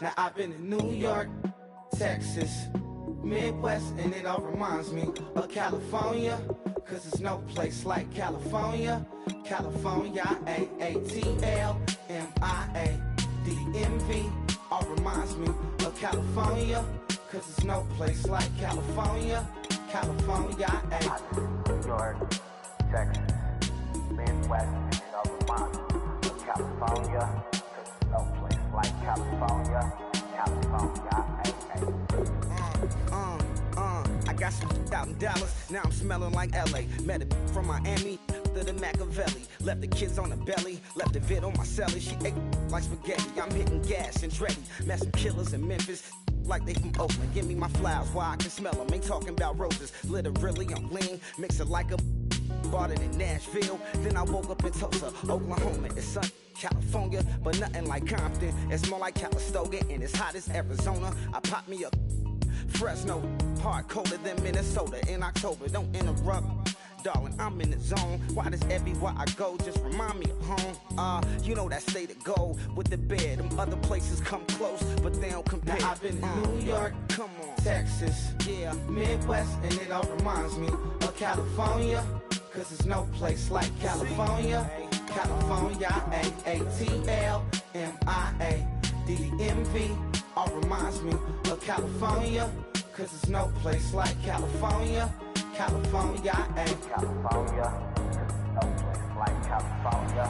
Now I've been in New York, Texas, Midwest, and it all reminds me of California, cause there's no place like California. California, A-A-T-L-M-I-A-D-M-V, all reminds me of California, cause there's no place like California. California, New York, Texas, Midwest, and it all reminds me of California, cause there's no place like California. California, I got some out in Dallas, now I'm smelling like LA. Met a from Miami to the Machiavelli. Left the kids on the belly, left the vid on my celly. She ate like spaghetti, I'm hitting gas and Dreddy. Met some killers in Memphis, like they from Oakland. Give me my flowers while I can smell them. Ain't talking about roses, literally I'm lean. Mix it like a bought it in Nashville. Then I woke up in Tulsa, Oklahoma. It's sun, California, but nothing like Compton. It's more like Calistoga and it's hot as Arizona. I pop me a Fresno, hard colder than Minnesota in October. Don't interrupt, darling, I'm in the zone. Why does everywhere I go just remind me of home? You know that state of gold with the bed. Them other places come close, but they don't compare. Now I've been in New York, come on, Texas, yeah, Midwest, and it all reminds me of California, cause there's no place like California. California, A-A-T-L-M-I-A-D-M-V, all reminds me of California, cause there's no place like California. California, California, no place like California.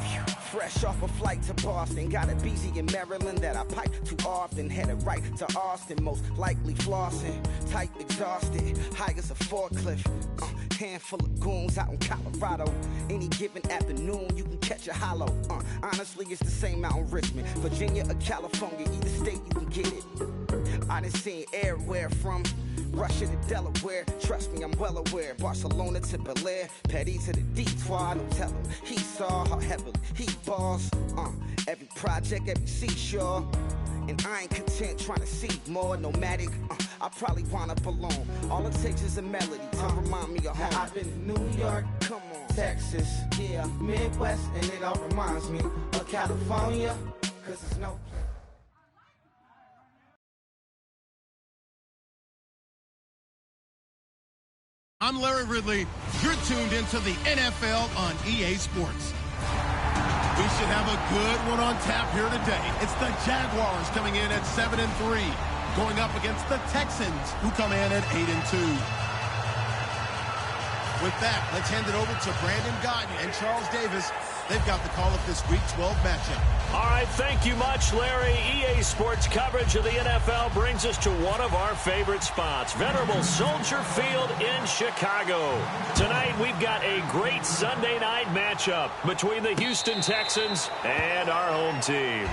Fresh off a flight to Boston, got a BZ in Maryland that I pipe too often. Headed right to Austin, most likely flossing. Tight, exhausted, high as a forklift. Handful of goons out in Colorado. Any given afternoon, you can catch a hollow. Honestly, it's the same out in Richmond, Virginia or California. Either state, you can get it. I done seen everywhere from Russia to Delaware, trust me, I'm well aware. Barcelona to Bel Air, Petty to the Detroit. Don't tell him he saw how heavily he balls. Every project, every seashore. And I ain't content trying to see more nomadic. I probably wind up alone. All it takes is a melody to remind me of home. Now I've been in New York, come on, Texas, yeah, Midwest, and it all reminds me of California, cause there's no place. I'm Larry Ridley. You're tuned into the NFL on EA Sports. We should have a good one on tap here today. It's the Jaguars coming in at 7-3, going up against the Texans, who come in at 8-2. With that, let's hand it over to Brandon Guyton and Charles Davis. They've got the call of this Week 12 matchup. All right, thank you much, Larry. EA Sports coverage of the NFL brings us to one of our favorite spots, venerable Soldier Field in Chicago. Tonight, we've got a great Sunday night matchup between the Houston Texans and our home team.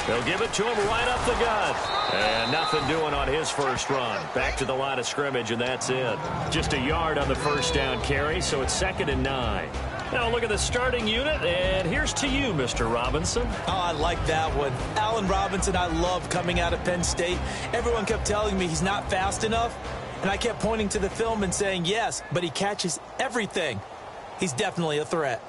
They'll give it to him right up the gut. And nothing doing on his first run. Back to the line of scrimmage, and that's it. Just a yard on the first down carry, so it's 2nd and 9. Now look at the starting unit, and here's to you, Mr. Robinson. Oh, I like that one. Allen Robinson, I love coming out of Penn State. Everyone kept telling me he's not fast enough, and I kept pointing to the film and saying yes, but he catches everything. He's definitely a threat.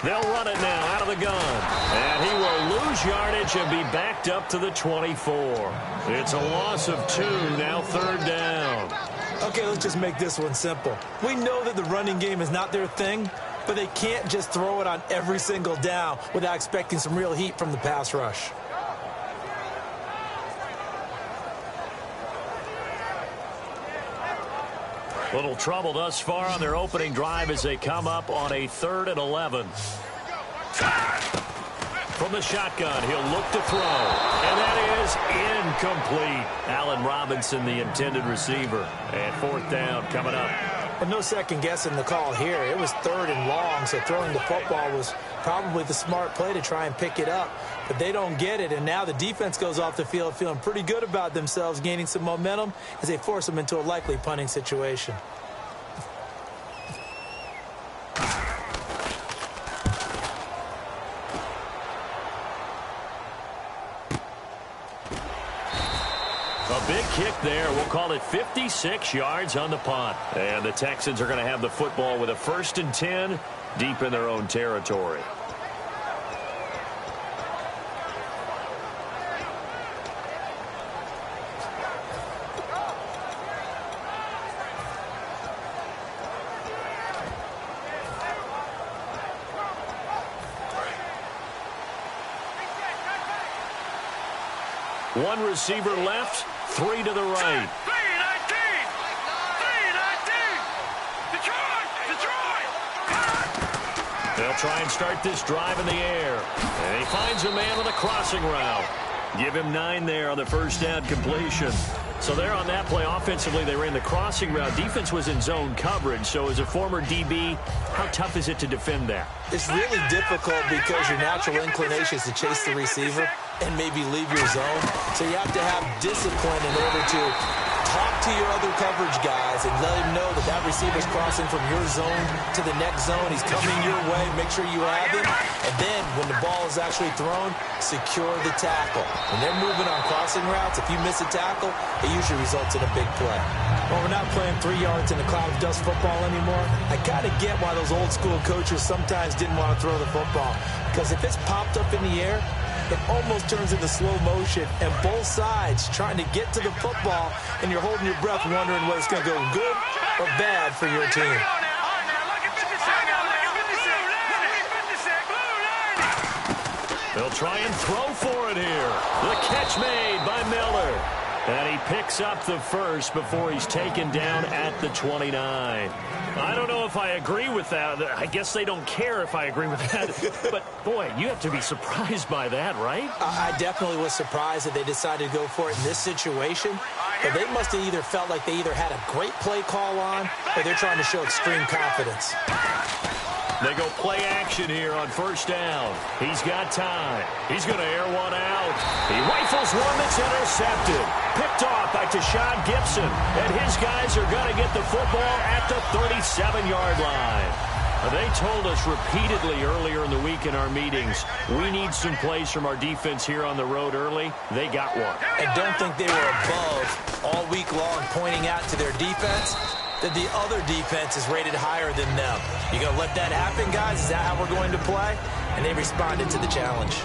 They'll run it now out of the gun. And he will lose yardage and be backed up to the 24. It's a loss of 2, now 3rd down. Okay, let's just make this one simple. We know that the running game is not their thing, but they can't just throw it on every single down without expecting some real heat from the pass rush. Little trouble thus far on their opening drive as they come up on a 3rd and 11. From the shotgun, he'll look to throw. And that is incomplete. Allen Robinson, the intended receiver. And fourth down coming up. And no second guessing the call here. It was 3rd and long, so throwing the football was probably the smart play to try and pick it up. But they don't get it, and now the defense goes off the field feeling pretty good about themselves, gaining some momentum as they force them into a likely punting situation. A big kick there. We'll call it 56 yards on the punt. And the Texans are going to have the football with a 1st and 10 deep in their own territory. One receiver left, 3 to the right. They'll try and start this drive in the air. And he finds a man on the crossing route. Give him 9 there on the first down completion. So there on that play, offensively, they ran the crossing route. Defense was in zone coverage. So as a former DB, how tough is it to defend that? It's really difficult because your natural inclination is to chase the receiver and maybe leave your zone. So you have to have discipline in order to talk to your other coverage guys and let him know that that receiver's crossing from your zone to the next zone. He's coming your way. Make sure you have him. And then when the ball is actually thrown, secure the tackle. When they're moving on crossing routes, if you miss a tackle, it usually results in a big play. Well, we're not playing 3 yards in a cloud of dust football anymore. I kind of get why those old school coaches sometimes didn't want to throw the football. Because if it's popped up in the air, it almost turns into slow motion, and both sides trying to get to the football, and you're holding your breath wondering whether it's going to go good or bad for your team. They'll try and throw for it here. The catch made by Miller. And he picks up the first before he's taken down at the 29. I don't know if I agree with that. I guess they don't care if I agree with that. But, boy, you have to be surprised by that, right? I definitely was surprised that they decided to go for it in this situation. But they must have either felt like they either had a great play call on or they're trying to show extreme confidence. They go play action here on first down. He's got time. He's going to air one out. He rifles one that's intercepted. Picked off by Tashawn Gibson. And his guys are going to get the football at the 37-yard line. They told us repeatedly earlier in the week in our meetings, we need some plays from our defense here on the road early. They got one. And don't think they were above all week long pointing out to their defense that the other defense is rated higher than them. You going to let that happen, guys? Is that how we're going to play? And they responded to the challenge.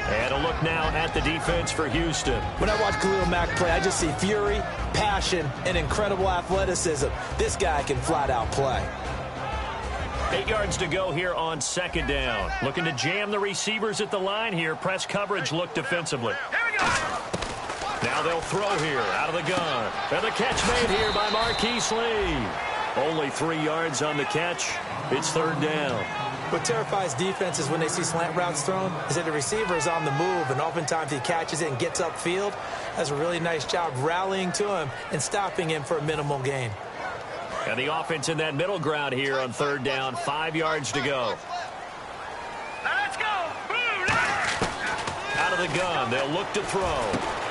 And a look now at the defense for Houston. When I watch Khalil Mack play, I just see fury, passion, and incredible athleticism. This guy can flat out play. 8 yards to go here on second down. Looking to jam the receivers at the line here. Press coverage look defensively. Now they'll throw here out of the gun. And the catch made here by Marquise Lee. Only 3 yards on the catch. It's third down. What terrifies defenses when they see slant routes thrown is that the receiver is on the move, and oftentimes he catches it and gets upfield. Does a really nice job rallying to him and stopping him for a minimal gain. And the offense in that middle ground here on third down. 5 yards to go. Let's go. Out of the gun. They'll look to throw.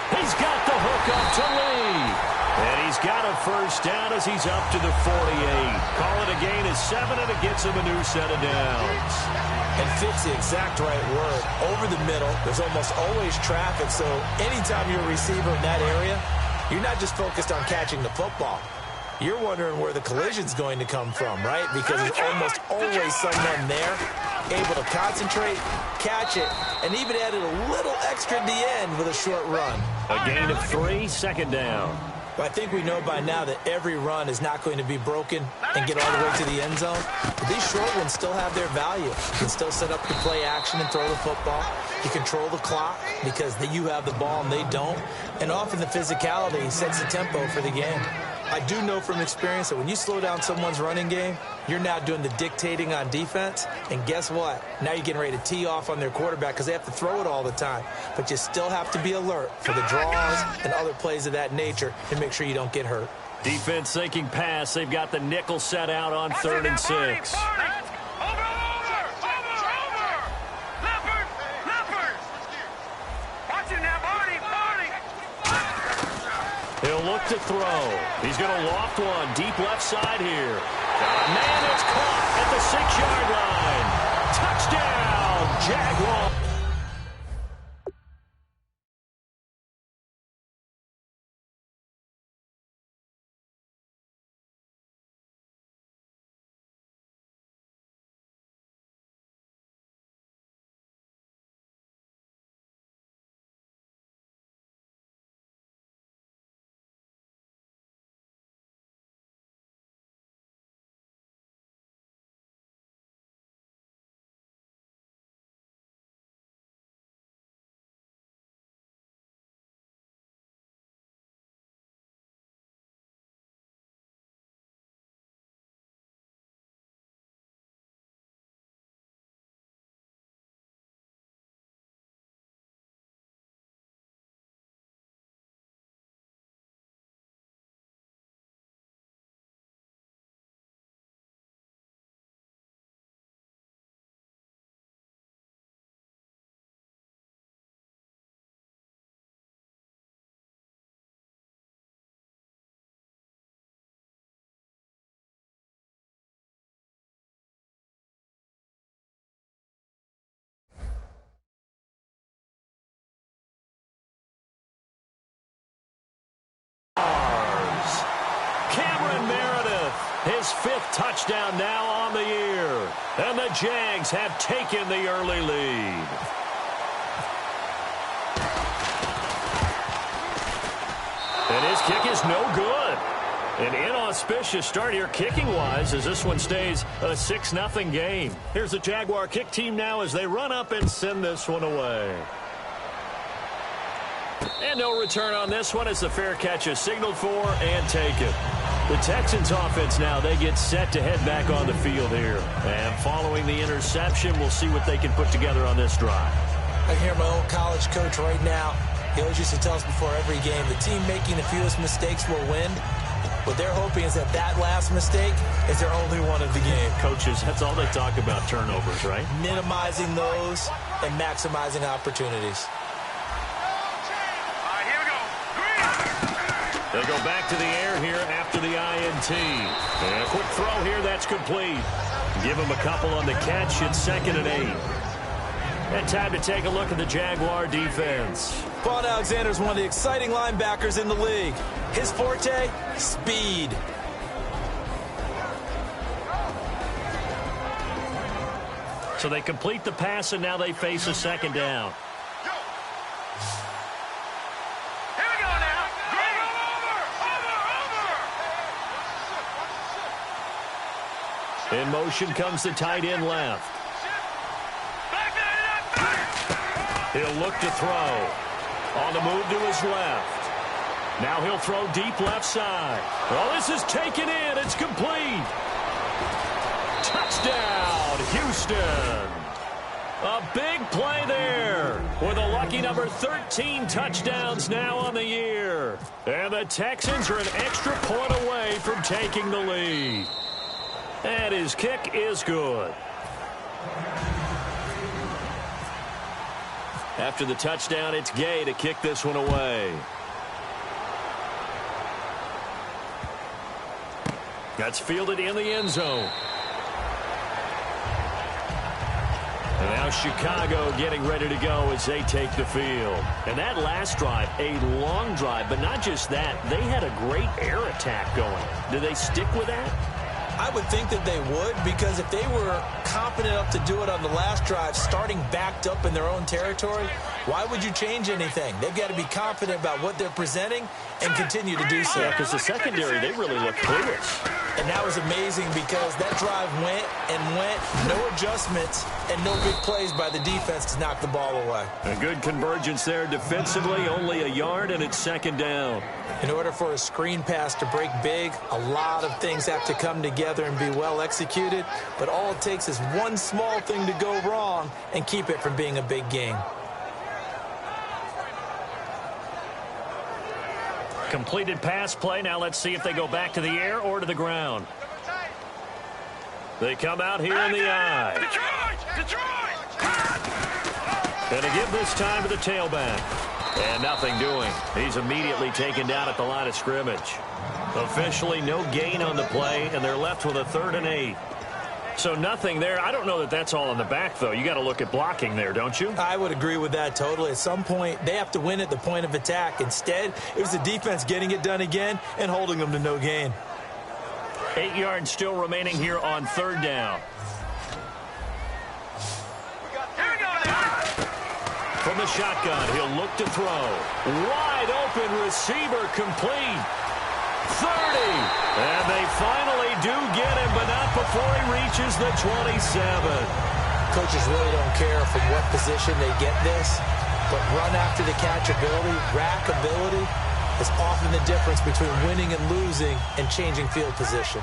He's got the hook up to Lee. And he's got a first down as he's up to the 48. Call it a gain of 7, and it gets him a new set of downs. And fits the exact right word. Over the middle, there's almost always traffic, so anytime you're a receiver in that area, you're not just focused on catching the football. You're wondering where the collision's going to come from, right? Because there's almost always someone there able to concentrate, catch it, and even added a little extra at the end with a short run. A gain of 3, second down. But I think we know by now that every run is not going to be broken and get all the way to the end zone. But these short ones still have their value. You can still set up your play action and throw the football. You control the clock because you have the ball and they don't. And often the physicality sets the tempo for the game. I do know from experience that when you slow down someone's running game, you're now doing the dictating on defense. And guess what? Now you're getting ready to tee off on their quarterback because they have to throw it all the time. But you still have to be alert for the draws and other plays of that nature and make sure you don't get hurt. Defense thinking pass. They've got the nickel set out on 3rd and 6. He'll look to throw. He's going to loft one deep left side here. Man, it's caught at the 6-yard line. Touchdown, Jaguars. His 5th touchdown now on the year. And the Jags have taken the early lead. And his kick is no good. An inauspicious start here kicking-wise as this one stays a 6-0 game. Here's the Jaguar kick team now as they run up and send this one away. And no return on this one as the fair catch is signaled for and taken. The Texans offense now, they get set to head back on the field here. And following the interception, we'll see what they can put together on this drive. I hear my old college coach right now. He always used to tell us before every game, the team making the fewest mistakes will win. What they're hoping is that last mistake is their only one of the game. Coaches, that's all they talk about, turnovers, right? Minimizing those and maximizing opportunities. They go back to the air here after the INT. And a quick throw here, that's complete. Give him a couple on the catch. It's 2nd and 8. And time to take a look at the Jaguar defense. Vaughn Alexander is one of the exciting linebackers in the league. His forte, speed. So they complete the pass, and now they face a 2nd down. In motion comes the tight end left. He'll look to throw. On the move to his left. Now he'll throw deep left side. Oh, this is taken in. It's complete. Touchdown, Houston. A big play there with a lucky number 13 touchdowns now on the year. And the Texans are an extra point away from taking the lead. And his kick is good. After the touchdown, it's Gay to kick this one away. That's fielded in the end zone. And now Chicago getting ready to go as they take the field. And that last drive, a long drive, but not just that. They had a great air attack going. Do they stick with that? I would think that they would, because if they were confident enough to do it on the last drive, starting backed up in their own territory, Why would you change anything? They've got to be confident about what they're presenting and continue to do so. Yeah, because the secondary, they really look clueless. And that was amazing because that drive went and went, no adjustments, and no big plays by the defense to knock the ball away. A good convergence there defensively, only a yard, and it's second down. In order for a screen pass to break big, a lot of things have to come together and be well executed, but all it takes is one small thing to go wrong and keep it from being a big game. Completed pass play. Now let's see if they go back to the air or to the ground. They come out here in the eye. And to give this time to the tailback. And nothing doing. He's immediately taken down at the line of scrimmage. Officially no gain on the play, and they're left with a 3rd and 8. So nothing there. I don't know that that's all in the back, though. You got to look at blocking there, don't you? I would agree with that totally. At some point, they have to win at the point of attack. Instead, it was the defense getting it done again and holding them to no gain. 8 yards still remaining here on 3rd down. From the shotgun, he'll look to throw. Wide open receiver complete. 30. And they finally do get him, but not before he reaches the 27. Coaches really don't care from what position they get this, but run after the catch ability, rack ability, is often the difference between winning and losing and changing field position.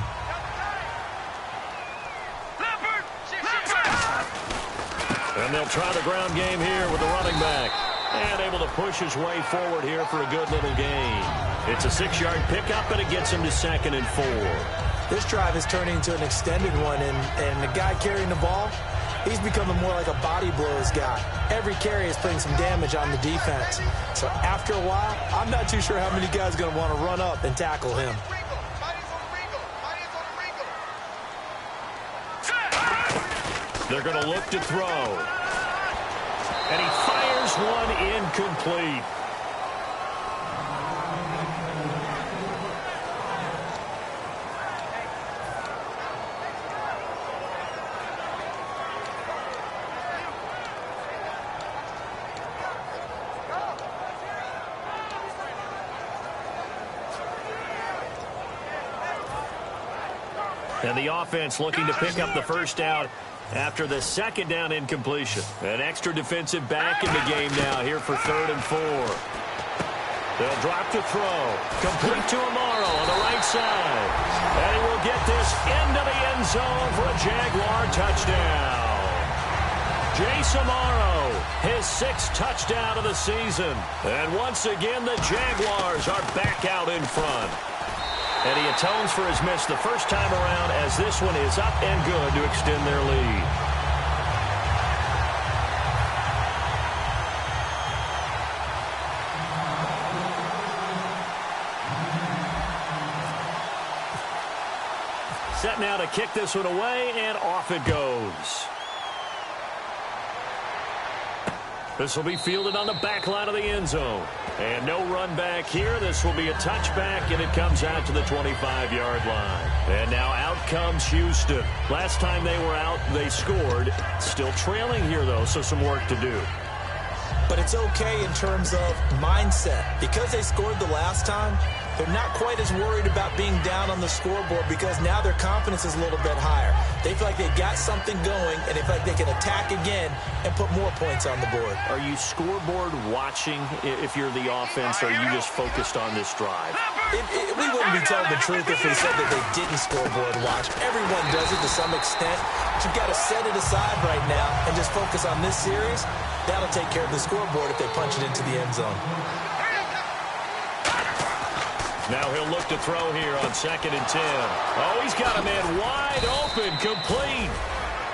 And they'll try the ground game here with the running back. And able to push his way forward here for a good little gain. It's a 6-yard pickup, and it gets him to 2nd and 4. This drive is turning into an extended one, and the guy carrying the ball, he's becoming more like a body blows guy. Every carry is putting some damage on the defense. So after a while, I'm not too sure how many guys are going to want to run up and tackle him. They're going to look to throw. And he fires one incomplete. And the offense looking to pick up the first down after the 2nd down incompletion. An extra defensive back in the game now here for 3rd and 4. They'll drop to throw. Complete to Amaro on the right side. And he will get this into the end zone for a Jaguar touchdown. Jace Amaro, his 6th touchdown of the season. And once again, the Jaguars are back out in front. And he atones for his miss the first time around as this one is up and good to extend their lead. Set now to kick this one away, and off it goes. This will be fielded on the back line of the end zone. And no run back here. This will be a touchback, and it comes out to the 25-yard line. And now out comes Houston. Last time they were out, they scored. Still trailing here, though, so some work to do. But it's okay in terms of mindset. Because they scored the last time, they're not quite as worried about being down on the scoreboard because now their confidence is a little bit higher. They feel like they've got something going, and they feel like they can attack again and put more points on the board. Are you scoreboard watching if you're the offense, or are you just focused on this drive? We wouldn't be telling the truth if we said that they didn't scoreboard watch. Everyone does it to some extent. But you've got to set it aside right now and just focus on this series. That'll take care of the scoreboard if they punch it into the end zone. Now he'll look to throw here on 2nd and 10. Oh, he's got a man wide open, complete.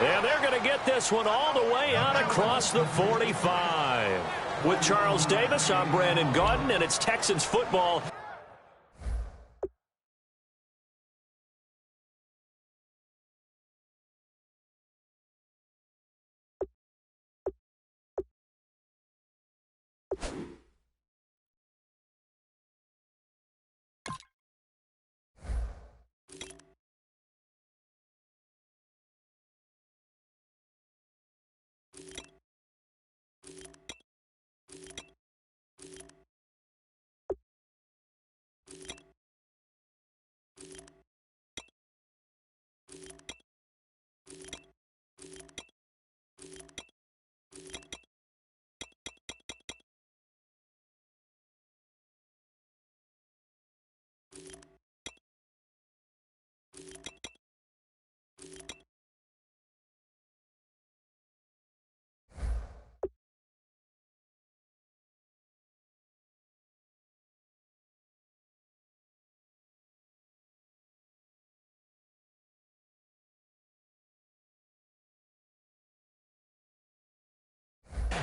And they're going to get this one all the way out across the 45. With Charles Davis, I'm Brandon Gaudin, and it's Texans football.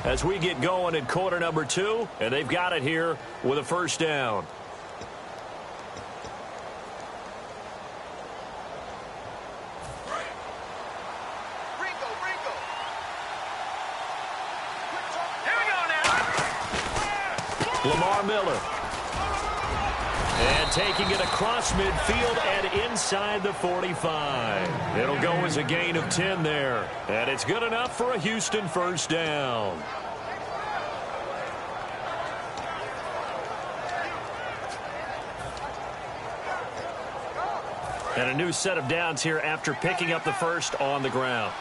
as we get going in quarter number 2, and they've got it here with a first down. Lamar Miller. And taking it across midfield and inside the 45. It'll go as a gain of 10 there. And it's good enough for a Houston first down. And a new set of downs here after picking up the first on the ground.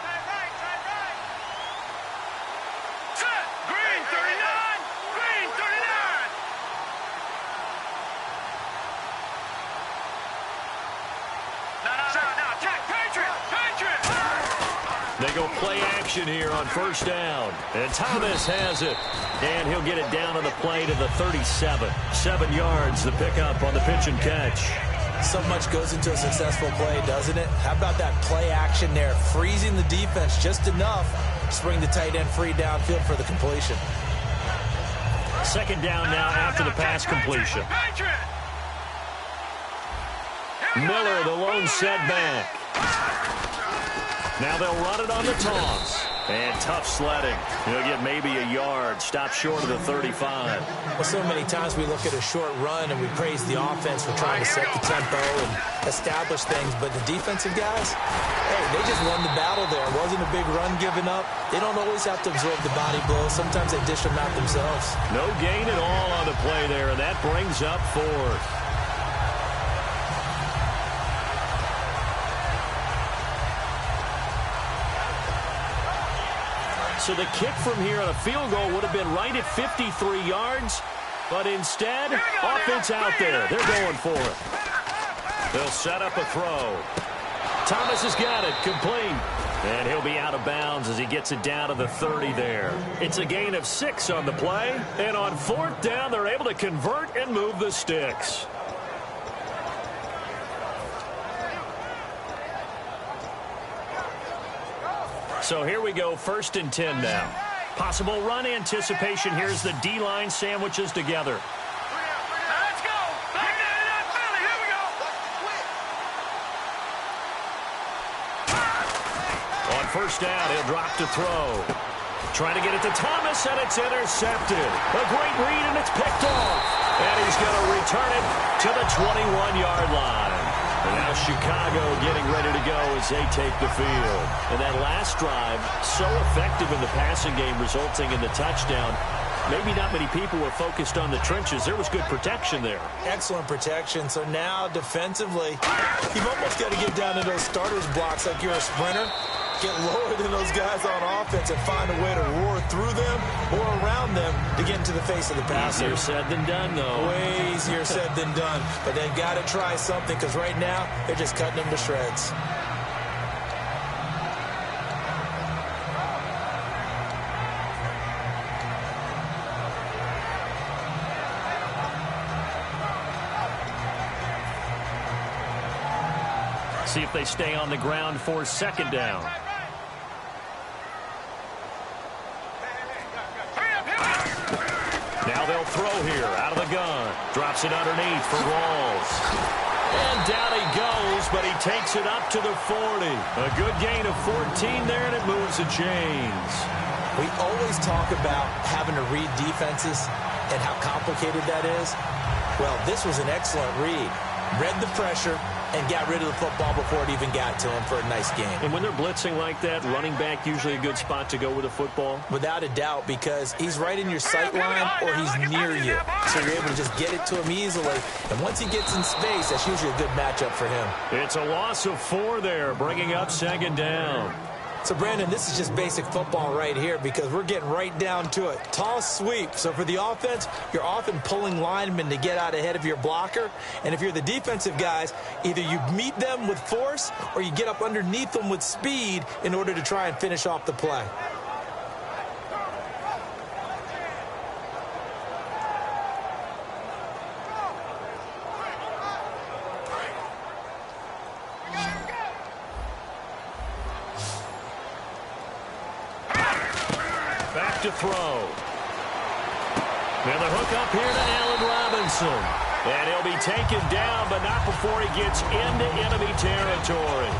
They go play action here on first down. And Thomas has it. And he'll get it down on the play to the 37. 7 yards, the pickup on the pitch and catch. So much goes into a successful play, doesn't it? How about that play action there? Freezing the defense just enough to bring the tight end free downfield for the completion. Second down now after the pass completion. Miller, the lone setback. Now they'll run it on the toss. And tough sledding. He'll get maybe a yard. Stop short of the 35. Well, so many times we look at a short run and we praise the offense for trying to set the tempo and establish things. But the defensive guys, hey, they just won the battle there. It wasn't a big run given up. They don't always have to absorb the body blows. Sometimes they dish them out themselves. No gain at all on the play there, and that brings up 4th. So the kick from here on a field goal would have been right at 53 yards. But instead, offense out there. They're going for it. They'll set up a throw. Thomas has got it. Complete. And he'll be out of bounds as he gets it down to the 30 there. It's a gain of 6 on the play. And on 4th down, they're able to convert and move the sticks. So here we go, 1st and 10 now. Possible run anticipation. Here's the D-line sandwiches together. Let's go. Here we go. On 1st down, he'll drop to throw. Trying to get it to Thomas, and it's intercepted. A great read, and it's picked off. And he's going to return it to the 21-yard line. And now Chicago getting ready to go as they take the field. And that last drive, so effective in the passing game, resulting in the touchdown. Maybe not many people were focused on the trenches. There was good protection there. Excellent protection. So now defensively, you've almost got to get down to those starters blocks like you're a sprinter. Get lower than those guys on offense and find a way to roar through them or around them to get into the face of the passer. Easier said than done, though. Way easier said than done. But they've got to try something because right now they're just cutting them to shreds. See if they stay on the ground for 2nd down. Now they'll throw here out of the gun. Drops it underneath for Rawls. And down he goes, but he takes it up to the 40. A good gain of 14 there, and it moves the chains. We always talk about having to read defenses and how complicated that is. Well, this was an excellent read. Read the pressure and got rid of the football before it even got to him for a nice game. And when they're blitzing like that, running back usually a good spot to go with the football? Without a doubt, because he's right in your sight line or he's near you. So you're able to just get it to him easily. And once he gets in space, that's usually a good matchup for him. It's a loss of 4 there, bringing up 2nd down. So, Brandon, this is just basic football right here because we're getting right down to it. Toss sweep. So for the offense, you're often pulling linemen to get out ahead of your blocker. And if you're the defensive guys, either you meet them with force or you get up underneath them with speed in order to try and finish off the play. Back to throw. And the hook up here to Allen Robinson. And he'll be taken down, but not before he gets into enemy territory.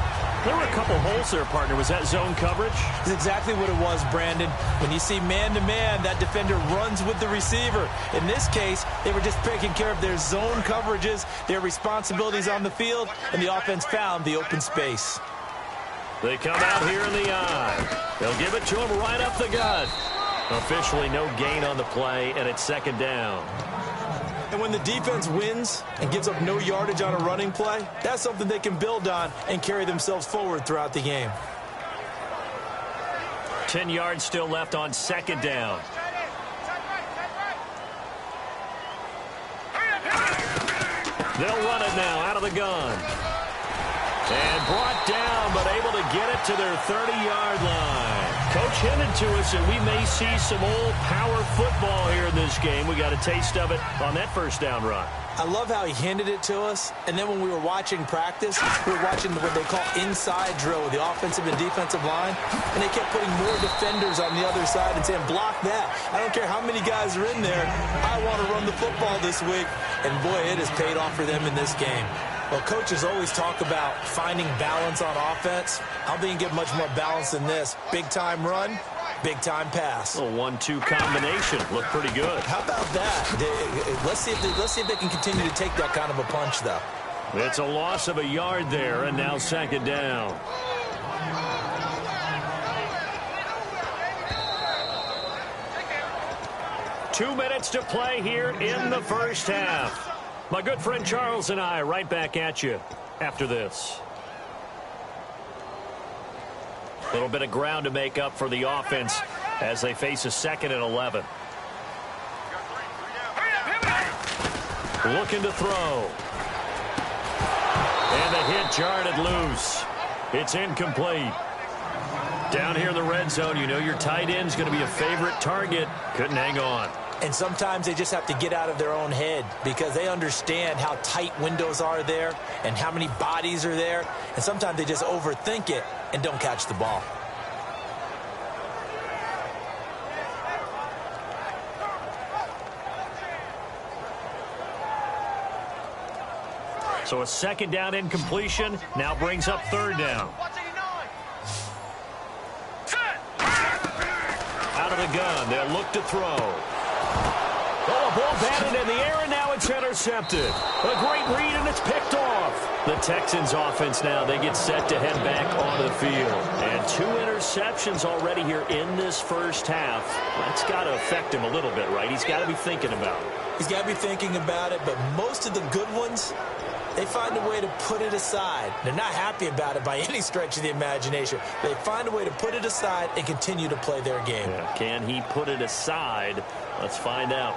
There were a couple holes there, partner. Was that zone coverage? That's exactly what it was, Brandon. When you see man-to-man, that defender runs with the receiver. In this case, they were just taking care of their zone coverages, their responsibilities on the field, and the offense found the open space. They come out here in the eye. They'll give it to him right up the gut. Officially no gain on the play, and it's second down. And when the defense wins and gives up no yardage on a running play, that's something they can build on and carry themselves forward throughout the game. 10 yards still left on second down. They'll run it now out of the gun. And brought down, but able to get it to their 30-yard line. Coach hinted to us that we may see some old power football here in this game. We got a taste of it on that first down run. I love how he hinted it to us, and then when we were watching practice, we were watching what they call inside drill with the offensive and defensive line, and they kept putting more defenders on the other side and saying, block that. I don't care how many guys are in there. I want to run the football this week, and boy, it has paid off for them in this game. Well, coaches always talk about finding balance on offense. I don't think you can get much more balance than this. Big-time run, big-time pass. A 1-2 combination. Looked pretty good. How about that? Let's see if they can continue to take that kind of a punch, though. It's a loss of a yard there, and now second down. Two minutes to play here in the first half. My good friend Charles and I right back at you after this. A little bit of ground to make up for the offense as they face a 2nd and 11. Looking to throw. And the hit jarred loose. It's incomplete. Down here in the red zone, you know your tight end's going to be a favorite target. Couldn't hang on. And sometimes they just have to get out of their own head because they understand how tight windows are there and how many bodies are there. And sometimes they just overthink it and don't catch the ball. So a second down incompletion now brings up third down. Out of the gun, they'll look to throw. Oh, a ball batted in the air, and now it's intercepted. A great read, and it's picked off. The Texans offense now, they get set to head back onto the field. And 2 interceptions already here in this first half. That's got to affect him a little bit, right? He's got to be thinking about it. He's got to be thinking about it, but most of the good ones, they find a way to put it aside. They're not happy about it by any stretch of the imagination. They find a way to put it aside and continue to play their game. Yeah, can he put it aside? Let's find out.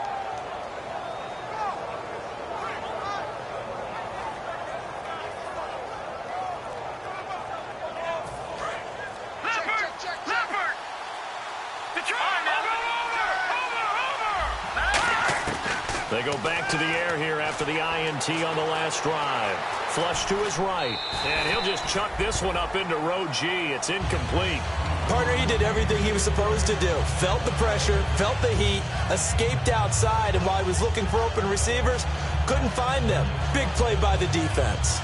They go back to the air here after the INT on the last drive. Flush to his right. And he'll just chuck this one up into row G. It's incomplete. Partner, he did everything he was supposed to do. Felt the pressure, felt the heat, escaped outside, and while he was looking for open receivers, couldn't find them. Big play by the defense.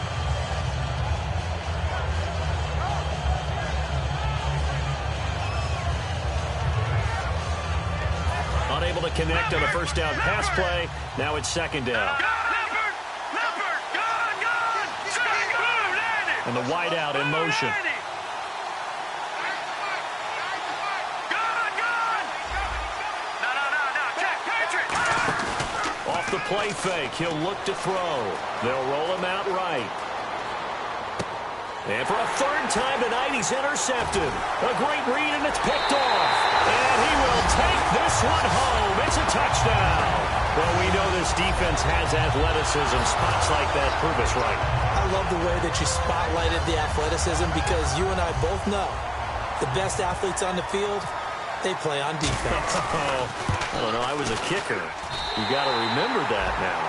Unable to connect on the first down pass play. Now it's second down. And the wideout in motion. Off the play fake, he'll look to throw. They'll roll him out right. And for a third time tonight, he's intercepted. A great read, and it's picked off. And he will take this one home. It's a touchdown. Well, we know this defense has athleticism. Spots like that prove us right. I love the way that you spotlighted the athleticism because you and I both know the best athletes on the field, they play on defense. I don't know. I was a kicker. You got to remember that now.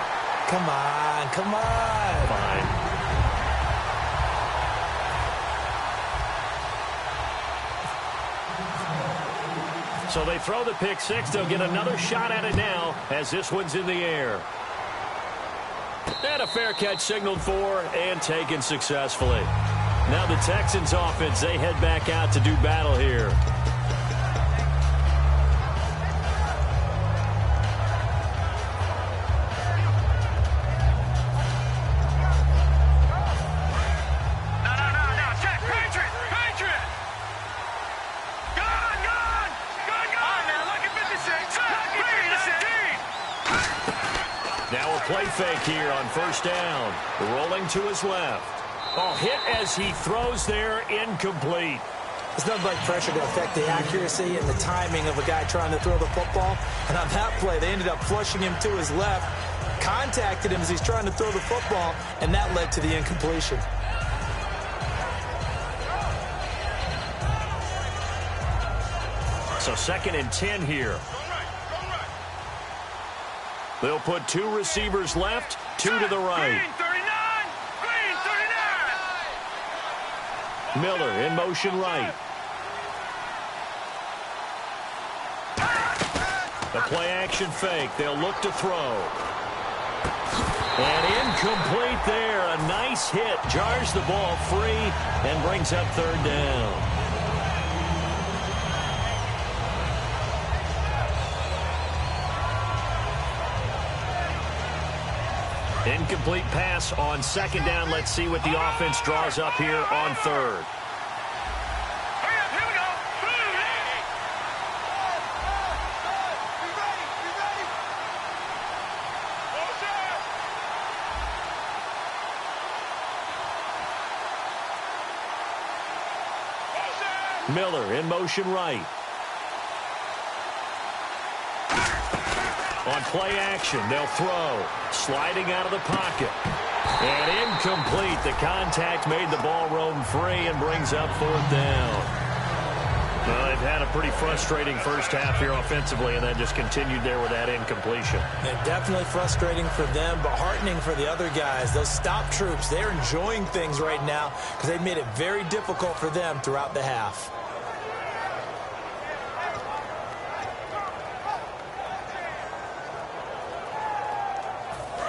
Come on, come on. Fine. So they throw the pick six. They'll get another shot at it now as this one's in the air. And a fair catch signaled for and taken successfully. Now the Texans offense, they head back out to do battle here. Play fake here on first down. Rolling to his left. Oh, hit as he throws there, incomplete. It's nothing like pressure to affect the accuracy and the timing of a guy trying to throw the football. And on that play, they ended up flushing him to his left, contacted him as he's trying to throw the football, and that led to the incompletion. So 2nd and 10 here. They'll put 2 receivers left, 2 to the right. Green 39. Miller in motion right. The play action fake. They'll look to throw. And incomplete there. A nice hit. Jars the ball free and brings up 3rd down. Incomplete pass on 2nd down. Let's see what the offense draws up here on 3rd. Hurry up, here we go. Miller in motion right. On play action, they'll throw. Sliding out of the pocket. And incomplete. The contact made the ball roam free and brings up 4th down. Well, they've had a pretty frustrating first half here offensively, and that just continued there with that incompletion. And definitely frustrating for them, but heartening for the other guys. Those stop troops, they're enjoying things right now because they've made it very difficult for them throughout the half.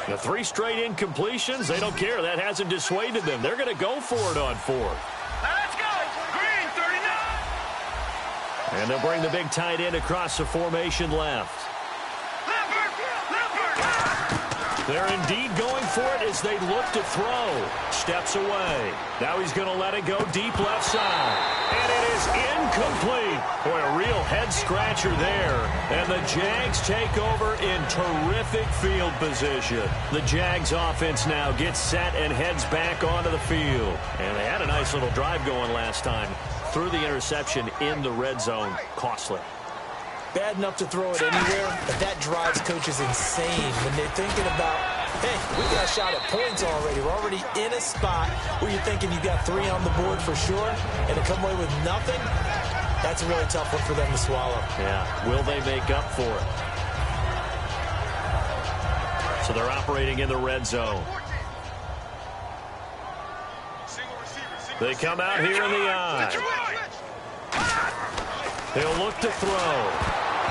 The 3 straight incompletions, they don't care. That hasn't dissuaded them. They're going to go for it on 4th. Let's go. Green 39. And they'll bring the big tight end across the formation left. They're indeed going for it as they look to throw. Steps away. Now he's going to let it go deep left side. And it is incomplete. Boy, a real head-scratcher there. And the Jags take over in terrific field position. The Jags offense now gets set and heads back onto the field. And they had a nice little drive going last time. Threw the interception in the red zone. Costly. Bad enough to throw it anywhere, but that drives coaches insane when they're thinking about, hey, we got a shot at points already. We're already in a spot where you're thinking you got 3 on the board for sure, and to come away with nothing, that's a really tough one for them to swallow. Yeah, will they make up for it? So they're operating in the red zone. They come out here in the eye. He'll look to throw.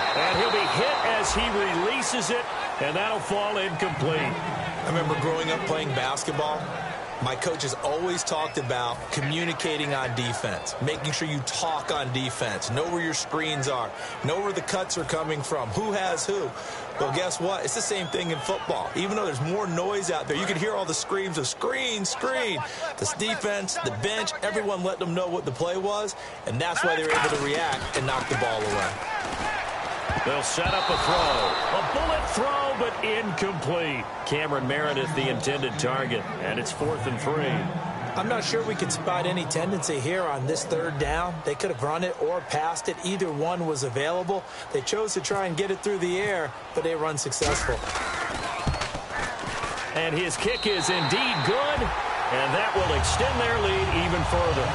And he'll be hit as he releases it, and that'll fall incomplete. I remember growing up playing basketball. My coaches always talked about communicating on defense, making sure you talk on defense, know where your screens are, know where the cuts are coming from, who has who. Well, guess what? It's the same thing in football. Even though there's more noise out there, you can hear all the screams of screen, screen. This defense, the bench, everyone let them know what the play was, and that's why they were able to react and knock the ball away. They'll set up a throw. A bullet throw, but incomplete. Cameron Meredith, the intended target, and it's 4th and 3. I'm not sure we can spot any tendency here on this 3rd down. They could have run it or passed it. Either one was available. They chose to try and get it through the air, but they were unsuccessful. And his kick is indeed good, and that will extend their lead even further.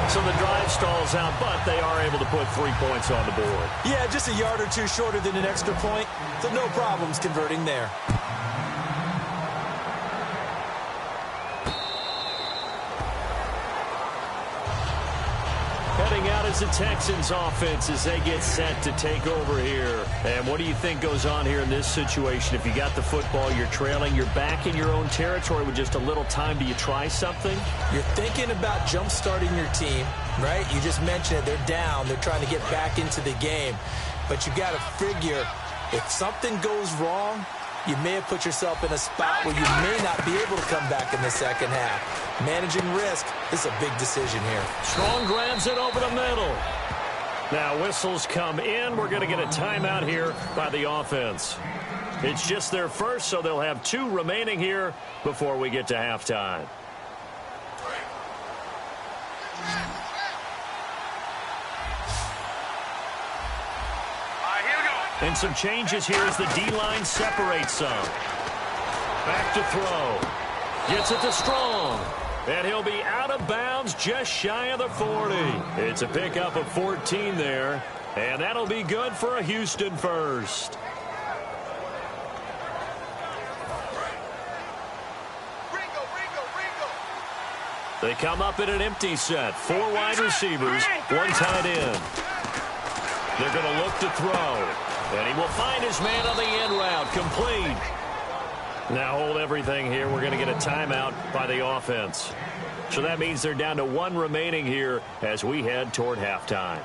So the drive stalls out, but they are able to put 3 points on the board. Yeah, just a yard or two shorter than an extra point, so no problems converting there. Heading out is the Texans offense as they get set to take over here. And what do you think goes on here in this situation? If you got the football, you're trailing, you're back in your own territory with just a little time. Do you try something? You're thinking about jump-starting your team, right? You just mentioned it. They're down. They're trying to get back into the game. But you got to figure if something goes wrong, you may have put yourself in a spot where you may not be able to come back in the second half. Managing risk is a big decision here. Strong grabs it over the middle. Now whistles come in. We're going to get a timeout here by the offense. It's just their first, so they'll have 2 remaining here before we get to halftime. And some changes here as the D-line separates some. Back to throw. Gets it to Strong. And he'll be out of bounds just shy of the 40. It's a pickup of 14 there. And that'll be good for a Houston first. They come up in an empty set. 4 wide receivers, 1 tight end. They're going to look to throw. And he will find his man on the end route. Complete. Now hold everything here. We're going to get a timeout by the offense. So that means they're down to 1 remaining here as we head toward halftime.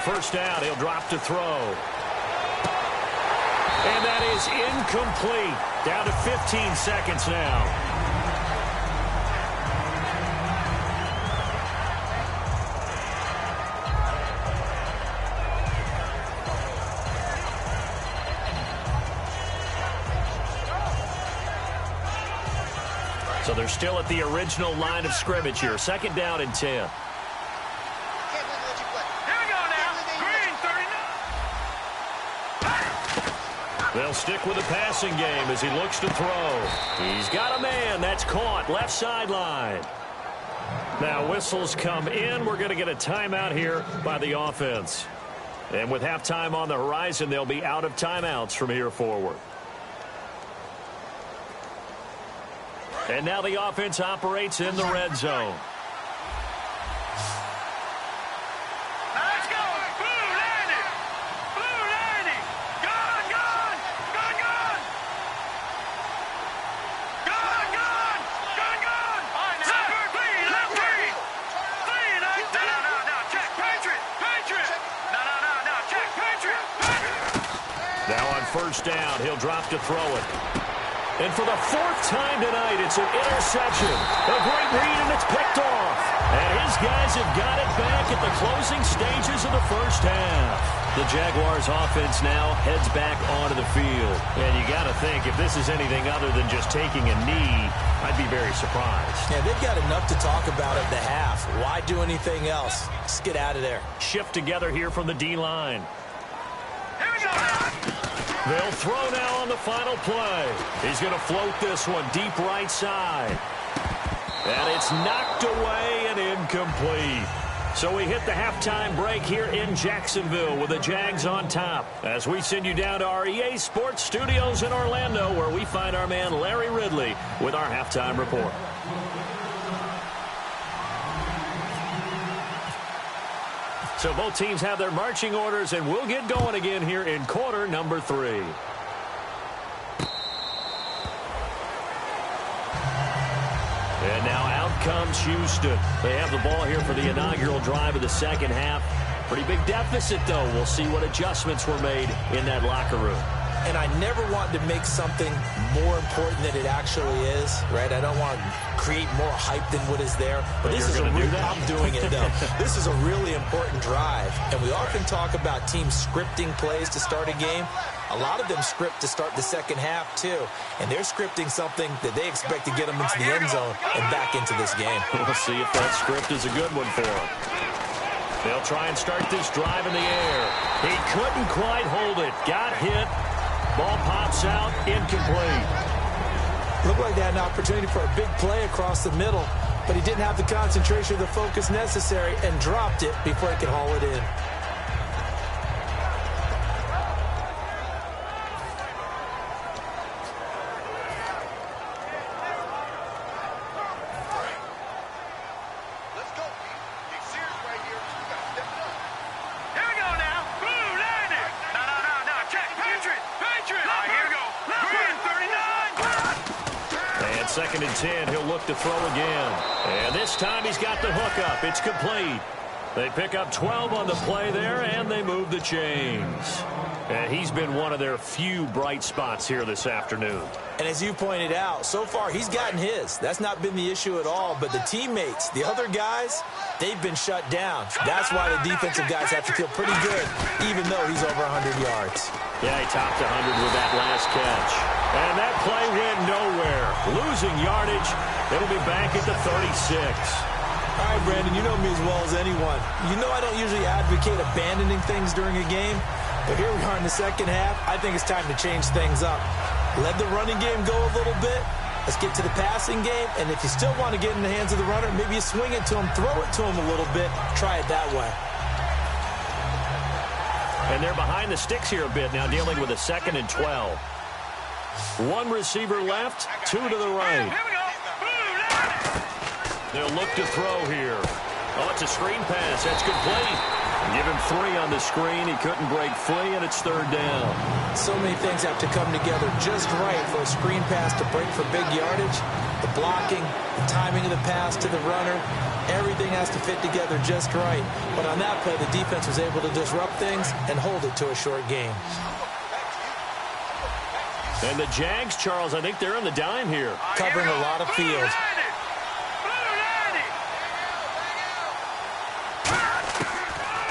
First down, he'll drop to throw. And that is incomplete. Down to 15 seconds now. So they're still at the original line of scrimmage here. 2nd down and 10. They'll stick with the passing game as he looks to throw. He's got a man. That's caught. Left sideline. Now whistles come in. We're going to get a timeout here by the offense. And with halftime on the horizon, they'll be out of timeouts from here forward. And now the offense operates in the red zone. First down, he'll drop to throw it. And for the 4th time tonight, it's an interception. A great read, and it's picked off. And his guys have got it back at the closing stages of the first half. The Jaguars offense now heads back onto the field. And you got to think, if this is anything other than just taking a knee, I'd be very surprised. Yeah, they've got enough to talk about at the half. Why do anything else? Just get out of there. Shift together here from the D-line. Here we go. They'll throw now on the final play. He's going to float this one deep right side. And it's knocked away and incomplete. So we hit the halftime break here in Jacksonville with the Jags on top. As we send you down to our EA Sports Studios in Orlando, where we find our man Larry Ridley with our halftime report. So both teams have their marching orders, and we'll get going again here in quarter number 3. And now out comes Houston. They have the ball here for the inaugural drive of the second half. Pretty big deficit, though. We'll see what adjustments were made in that locker room. and I never wanted to make something more important than it actually is, right? I don't want to create more hype than what is there. But this is I'm doing it, though. This is a really important drive, and we often talk about teams scripting plays to start a game. A lot of them script to start the second half, too, and they're scripting something that they expect to get them into the end zone and back into this game. We'll see if that script is a good one for them. They'll try and start this drive in the air. He couldn't quite hold it. Got hit. Ball pops out. Incomplete. Looked like they had an opportunity for a big play across the middle, but he didn't have the concentration or the focus necessary and dropped it before he could haul it in. Second and 10, he'll look to throw again. And this time he's got the hook up. It's complete. They pick up 12 on the play there, and they move the chains. And he's been one of their few bright spots here this afternoon. And as you pointed out, so far he's gotten his. That's not been the issue at all. But the teammates, the other guys, they've been shut down. That's why the defensive guys have to feel pretty good, even though he's over 100 yards. Yeah, he topped 100 with that last catch. And that play went nowhere. Losing yardage. It'll be back at the 36. All right, Brandon, you know me as well as anyone. You know I don't usually advocate abandoning things during a game. But here we are in the second half. I think it's time to change things up. Let the running game go a little bit. Let's get to the passing game. And if you still want to get in the hands of the runner, maybe you swing it to him, throw it to him a little bit. Try it that way. And they're behind the sticks here a bit now, dealing with a 2nd and 12. One receiver left, two to the right. They'll look to throw here. Oh, it's a screen pass. That's complete. Give him 3 on the screen. He couldn't break free, and it's 3rd down. So many things have to come together just right for a screen pass to break for big yardage. The blocking, the timing of the pass to the runner, everything has to fit together just right. But on that play, the defense was able to disrupt things and hold it to a short game. And the Jags, Charles, I think they're on the dime here. Covering a lot of field.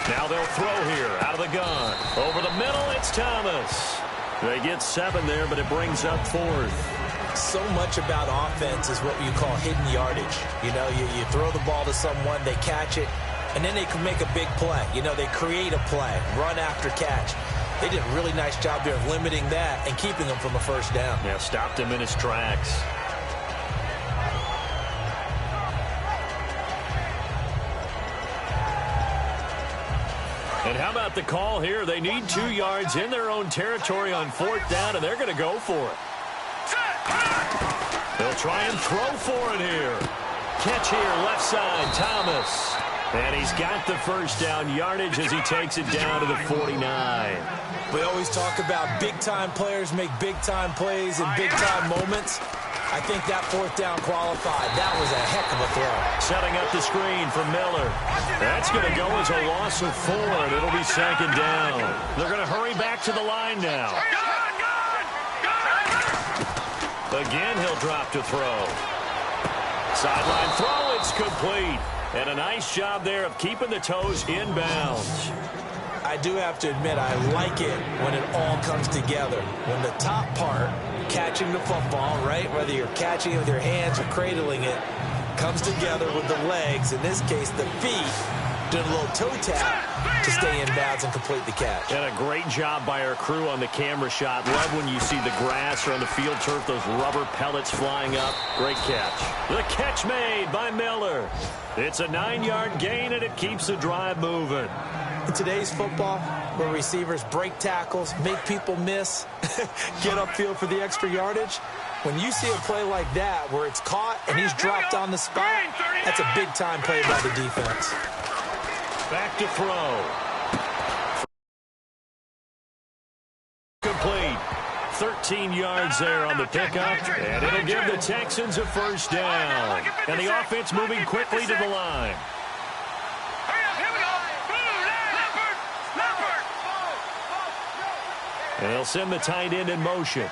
Now they'll throw here out of the gun. Over the middle, it's Thomas. They get 7 there, but it brings up 4th. So much about offense is what you call hidden yardage. You know, you throw the ball to someone, they catch it, and then they can make a big play. You know, they create a play, run after catch. They did a really nice job there of limiting that and keeping him from a first down. Yeah, stopped him in his tracks. And how about the call here? They need 2 yards in their own territory on 4th down, and they're going to go for it. They'll try and throw for it here. Catch here, left side, Thomas. And he's got the first down yardage as he takes it down to the 49. We always talk about big-time players make big-time plays in big-time moments. I think that 4th down qualified. That was a heck of a throw. Setting up the screen for Miller. That's going to go as a loss of 4, and it'll be 2nd down. They're going to hurry back to the line now. Again, he'll drop to throw. Sideline throw, it's complete. And a nice job there of keeping the toes inbounds. I do have to admit, I like it when it all comes together. When the top part, catching the football, right, whether you're catching it with your hands or cradling it, comes together with the legs, in this case the feet, doing a little toe tap to stay in bounds and complete the catch. And a great job by our crew on the camera shot. Love when you see the grass or on the field turf, those rubber pellets flying up. Great catch. The catch made by Miller. It's a 9-yard gain, and it keeps the drive moving. In today's football, where receivers break tackles, make people miss, get upfield for the extra yardage, when you see a play like that where it's caught and he's dropped on the spot, that's a big-time play by the defense. Back to throw. Complete. 13 yards there on the pickup, and it'll give the Texans a first down. And the offense moving quickly to the line. And they'll send the tight end in motion.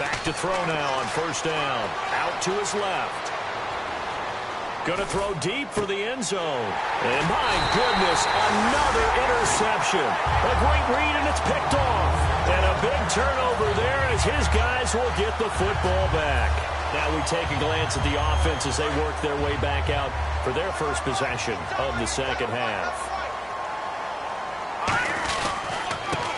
Back to throw now on first down. Out to his left. Going to throw deep for the end zone. And my goodness, another interception. A great read, and it's picked off. And a big turnover there as his guys will get the football back. Now we take a glance at the offense as they work their way back out for their first possession of the second half.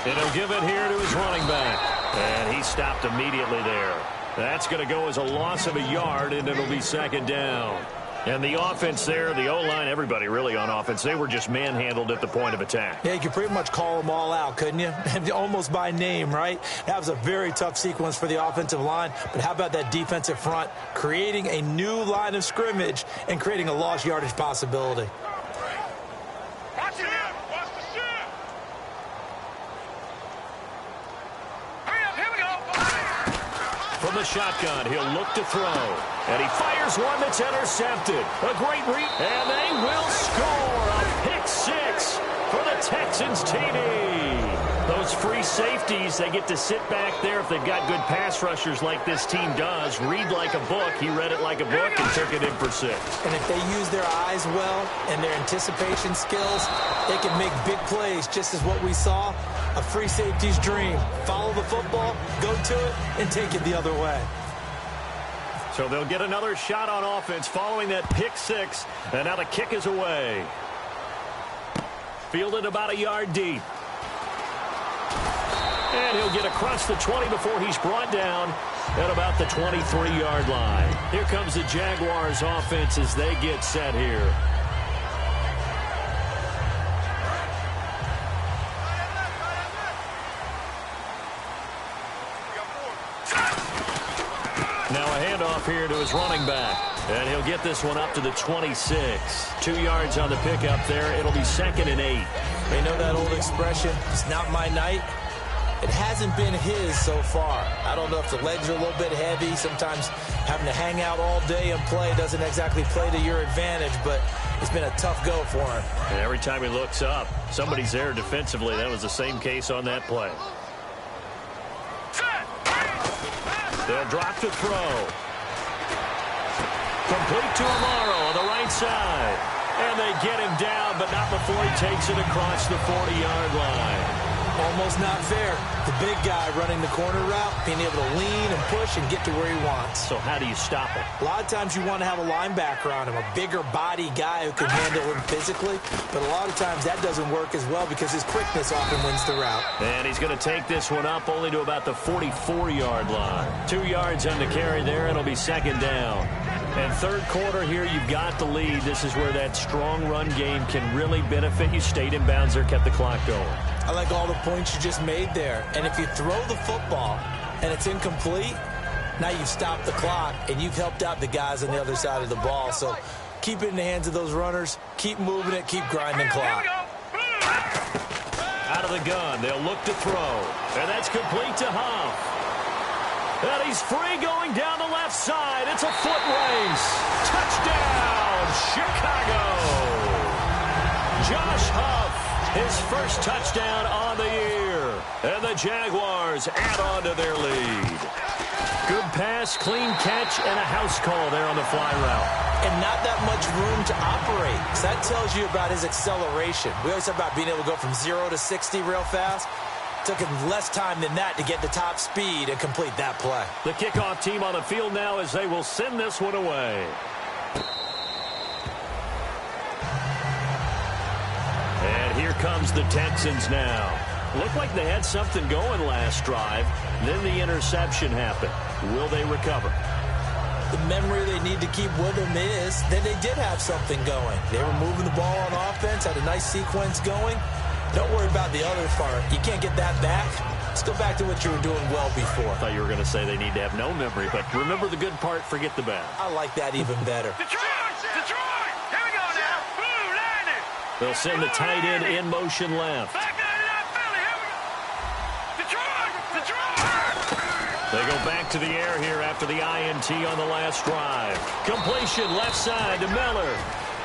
And he'll give it here to his running back. And he stopped immediately there. That's going to go as a loss of a yard, and it'll be second down. And the offense there, the O-line, everybody really on offense, they were just manhandled at the point of attack. Yeah, you could pretty much call them all out, couldn't you? Almost by name, right? That was a very tough sequence for the offensive line. But how about that defensive front creating a new line of scrimmage and creating a lost yardage possibility? Watch it. Watch the shit. Hurry up. Here we go. From the shotgun, he'll look to throw. And he fires one that's intercepted. A great read. And they will score a pick six for the Texans TD. Those free safeties, they get to sit back there if they've got good pass rushers like this team does. Read like a book. He read it like a book and took it in for six. And if they use their eyes well and their anticipation skills, they can make big plays, just as what we saw. A free safety's dream. Follow the football, go to it, and take it the other way. So they'll get another shot on offense following that pick six. And now the kick is away. Fielded about a yard deep. And he'll get across the 20 before he's brought down at about the 23-yard line. Here comes the Jaguars offense as they get set here. Now a handoff here to his running back. And he'll get this one up to the 26. 2 yards on the pickup there. It'll be 2nd and 8. They know that old expression, it's not my night. It hasn't been his so far. I don't know if the legs are a little bit heavy. Sometimes having to hang out all day and play doesn't exactly play to your advantage, but it's been a tough go for him. And every time he looks up, somebody's there defensively. That was the same case on that play. They'll drop to throw. Complete to Amaro on the right side. And they get him down, but not before he takes it across the 40-yard line. Almost not fair. The big guy running the corner route, being able to lean and push and get to where he wants. So how do you stop him? A lot of times you want to have a linebacker on him, a bigger body guy who can handle him physically. But a lot of times that doesn't work as well because his quickness often wins the route. And he's going to take this one up only to about the 44-yard line. 2 yards on the carry there. It'll be 2nd down. And third quarter here, you've got the lead. This is where that strong run game can really benefit you. Stayed in bounds there, kept the clock going. I like all the points you just made there. And if you throw the football and it's incomplete, now you've stopped the clock and you've helped out the guys on the other side of the ball. So keep it in the hands of those runners. Keep moving it. Keep grinding clock. Out of the gun. They'll look to throw. And that's complete to Huff. And he's free going down the left side. It's a foot race. Touchdown, Chicago. Josh Huff. His first touchdown on the year. And the Jaguars add on to their lead. Good pass, clean catch, and a house call there on the fly route. And not that much room to operate. So that tells you about his acceleration. We always talk about being able to go from 0 to 60 real fast. Took him less time than that to get to top speed and complete that play. The kickoff team on the field now as they will send this one away. And here comes the Texans now. Looked like they had something going last drive. Then the interception happened. Will they recover? The memory they need to keep with them is that they did have something going. They were moving the ball on offense, had a nice sequence going. Don't worry about the other part. You can't get that back. Let's go back to what you were doing well before. I thought you were going to say they need to have no memory, but remember the good part, forget the bad. I like that even better. Detroit! Detroit! Here we go now. Blue landed. They'll send the tight end in motion left. Back out of that Philly. Here we go. Detroit! Detroit! They go back to the air here after the INT on the last drive. Completion left side to Miller.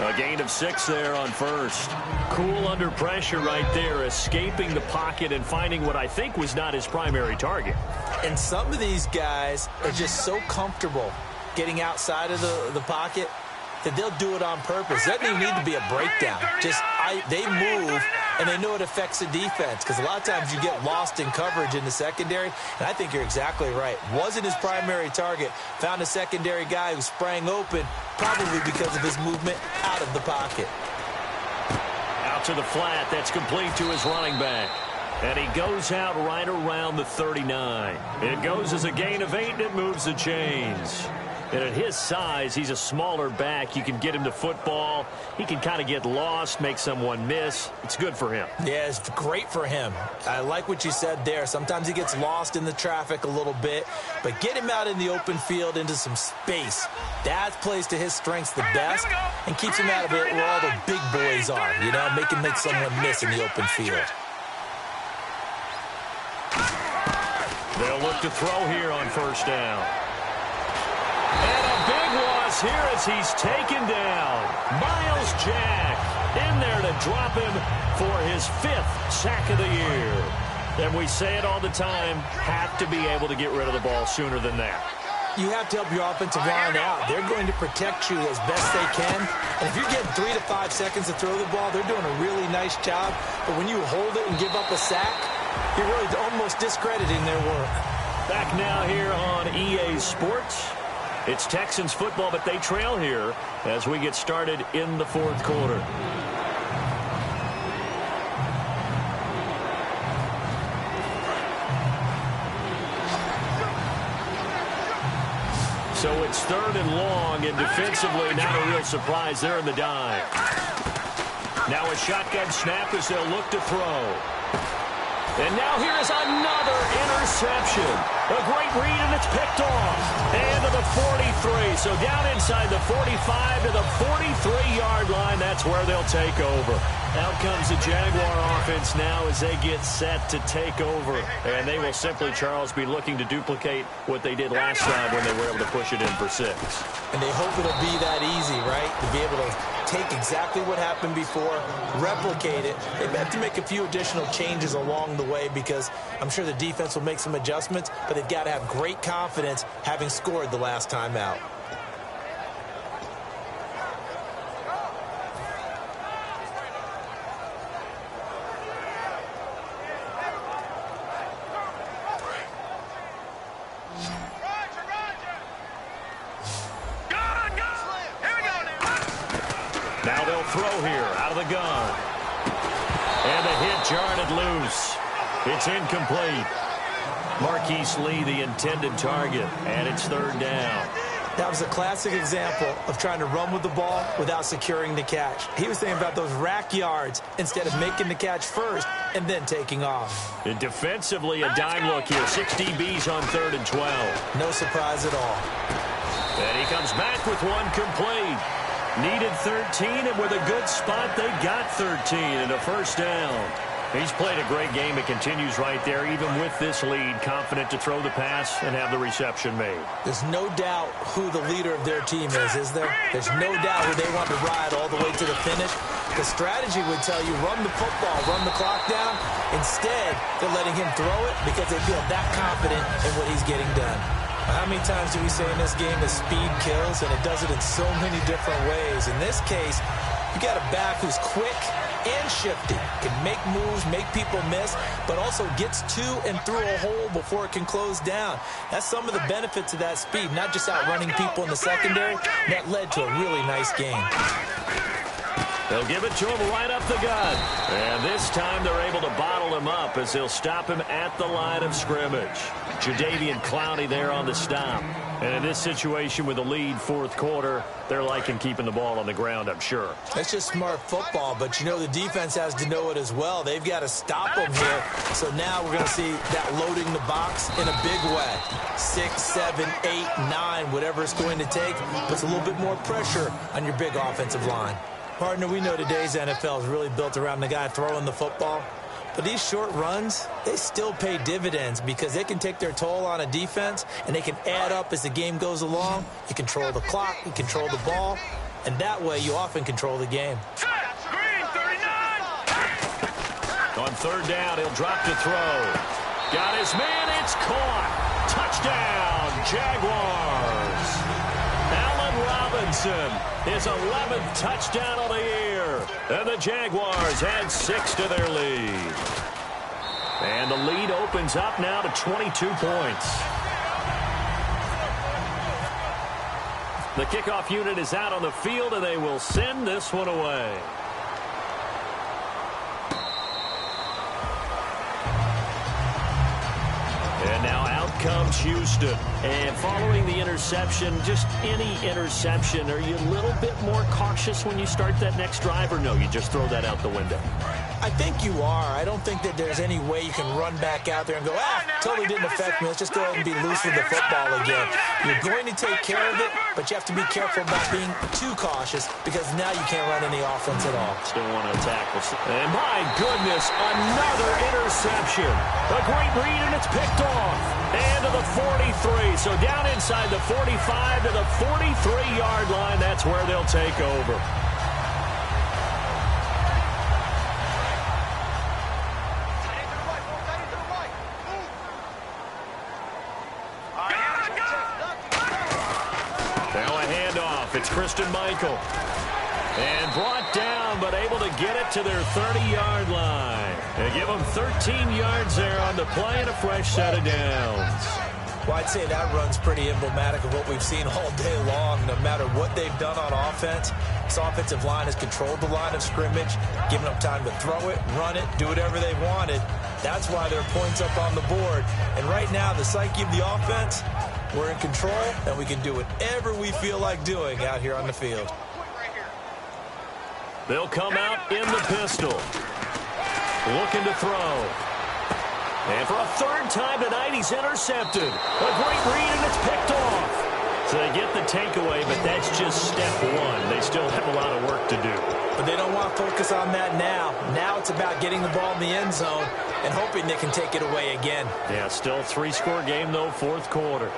A gain of 6 there on first. Cool under pressure right there, escaping the pocket and finding what I think was not his primary target. And some of these guys are just so comfortable getting outside of the pocket that they'll do it on purpose. Doesn't even need to be a breakdown. They move, and they know it affects the defense, because a lot of times you get lost in coverage in the secondary, and I think you're exactly right. Wasn't his primary target. Found a secondary guy who sprang open, probably because of his movement out of the pocket. Out to the flat. That's complete to his running back. And he goes out right around the 39. It goes as a gain of 8, and it moves the chains. And at his size, he's a smaller back. You can get him to football. He can kind of get lost, make someone miss. It's good for him. Yeah, it's great for him. I like what you said there. Sometimes he gets lost in the traffic a little bit, but get him out in the open field into some space. That plays to his strengths the best and keeps him out of it where all the big boys are, you know, make him make someone miss in the open field. They'll look to throw here on first down. And a big loss here as he's taken down. Miles Jack in there to drop him for his 5th sack of the year. And we say it all the time, have to be able to get rid of the ball sooner than that. You have to help your offensive line out. They're going to protect you as best they can. And if you're getting 3 to 5 seconds to throw the ball, they're doing a really nice job. But when you hold it and give up a sack, you're really almost discrediting their work. Back now here on EA Sports. It's Texans football, but they trail here as we get started in the 4th quarter. So it's 3rd and long, and defensively not a real surprise there in the dive. Now a shotgun snap as they'll look to throw. And now here is another interception. A great read, and it's picked off. And to the 43. So down inside the 45 to the 43-yard line. That's where they'll take over. Out comes the Jaguar offense now as they get set to take over. And they will simply, Charles, be looking to duplicate what they did last time when they were able to push it in for 6. And they hope it'll be that easy, right? To be able to take exactly what happened before, replicate it. They have to make a few additional changes along the way because I'm sure the defense will make some adjustments, but they've got to have great confidence having scored the last time out. Now they'll throw here out of the gun. And the hit jarred it loose. It's incomplete. Marquise Lee, the intended target, and it's 3rd down. That was a classic example of trying to run with the ball without securing the catch. He was thinking about those rack yards instead of making the catch first and then taking off. And defensively, a dime look here. 6 DBs on 3rd and 12. No surprise at all. And he comes back with one complete. Needed 13, and with a good spot, they got 13 and a first down. He's played a great game. It continues right there, even with this lead, confident to throw the pass and have the reception made. There's no doubt who the leader of their team is there? There's no doubt who they want to ride all the way to the finish. The strategy would tell you run the football, run the clock down. Instead, they're letting him throw it because they feel that confident in what he's getting done. How many times do we say in this game that speed kills, and it does it in so many different ways? In this case, you got a back who's quick and shifty, can make moves, make people miss, but also gets to and through a hole before it can close down. That's some of the benefits of that speed, not just outrunning people in the secondary. That led to a really nice game. They'll give it to him right up the gut. And this time they're able to bottle him up as they'll stop him at the line of scrimmage. Jadeveon Clowney there on the stop. And in this situation with the lead 4th quarter, they're liking keeping the ball on the ground, I'm sure. That's just smart football, but you know the defense has to know it as well. They've got to stop them here. So now we're going to see that loading the box in a big way. 6, 7, 8, 9, whatever it's going to take, puts a little bit more pressure on your big offensive line. Partner, we know today's NFL is really built around the guy throwing the football. But these short runs, they still pay dividends because they can take their toll on a defense and they can add up as the game goes along. You control the clock, you control the ball, and that way you often control the game. Green, 39. On third down, he'll drop to throw. Got his man, it's caught. Touchdown, Jaguars. Allen Robinson, his 11th touchdown of the year. And the Jaguars add 6 to their lead. And the lead opens up now to 22 points. The kickoff unit is out on the field, and they will send this one away. And now out comes Houston. And following the interception, just any interception, are you a little bit more cautious when you start that next drive, or no, you just throw that out the window? I think you are. I don't think that there's any way you can run back out there and go, totally didn't affect me. Let's just go ahead and be loose with the football again. You're going to take care of it, but you have to be careful about being too cautious because now you can't run any offense at all. Still want to tackle. And my goodness, another interception. A great read, and it's picked off. And to the 43. So down inside the 45 to the 43-yard line. That's where they'll take over. It's Christian Michael. And brought down, but able to get it to their 30-yard line. And give them 13 yards there on the play and a fresh set of downs. Well, I'd say that run's pretty emblematic of what we've seen all day long. No matter what they've done on offense, this offensive line has controlled the line of scrimmage, given them time to throw it, run it, do whatever they wanted. That's why there are points up on the board. And right now, the psyche of the offense, we're in control, and we can do whatever we feel like doing out here on the field. They'll come out in the pistol. Looking to throw. And for a third time tonight, he's intercepted. A great read, and it's picked off. So they get the takeaway, but that's just step one. They still have a lot of work to do. But they don't want to focus on that now. Now it's about getting the ball in the end zone and hoping they can take it away again. Yeah, still a 3-score game, though, fourth quarter.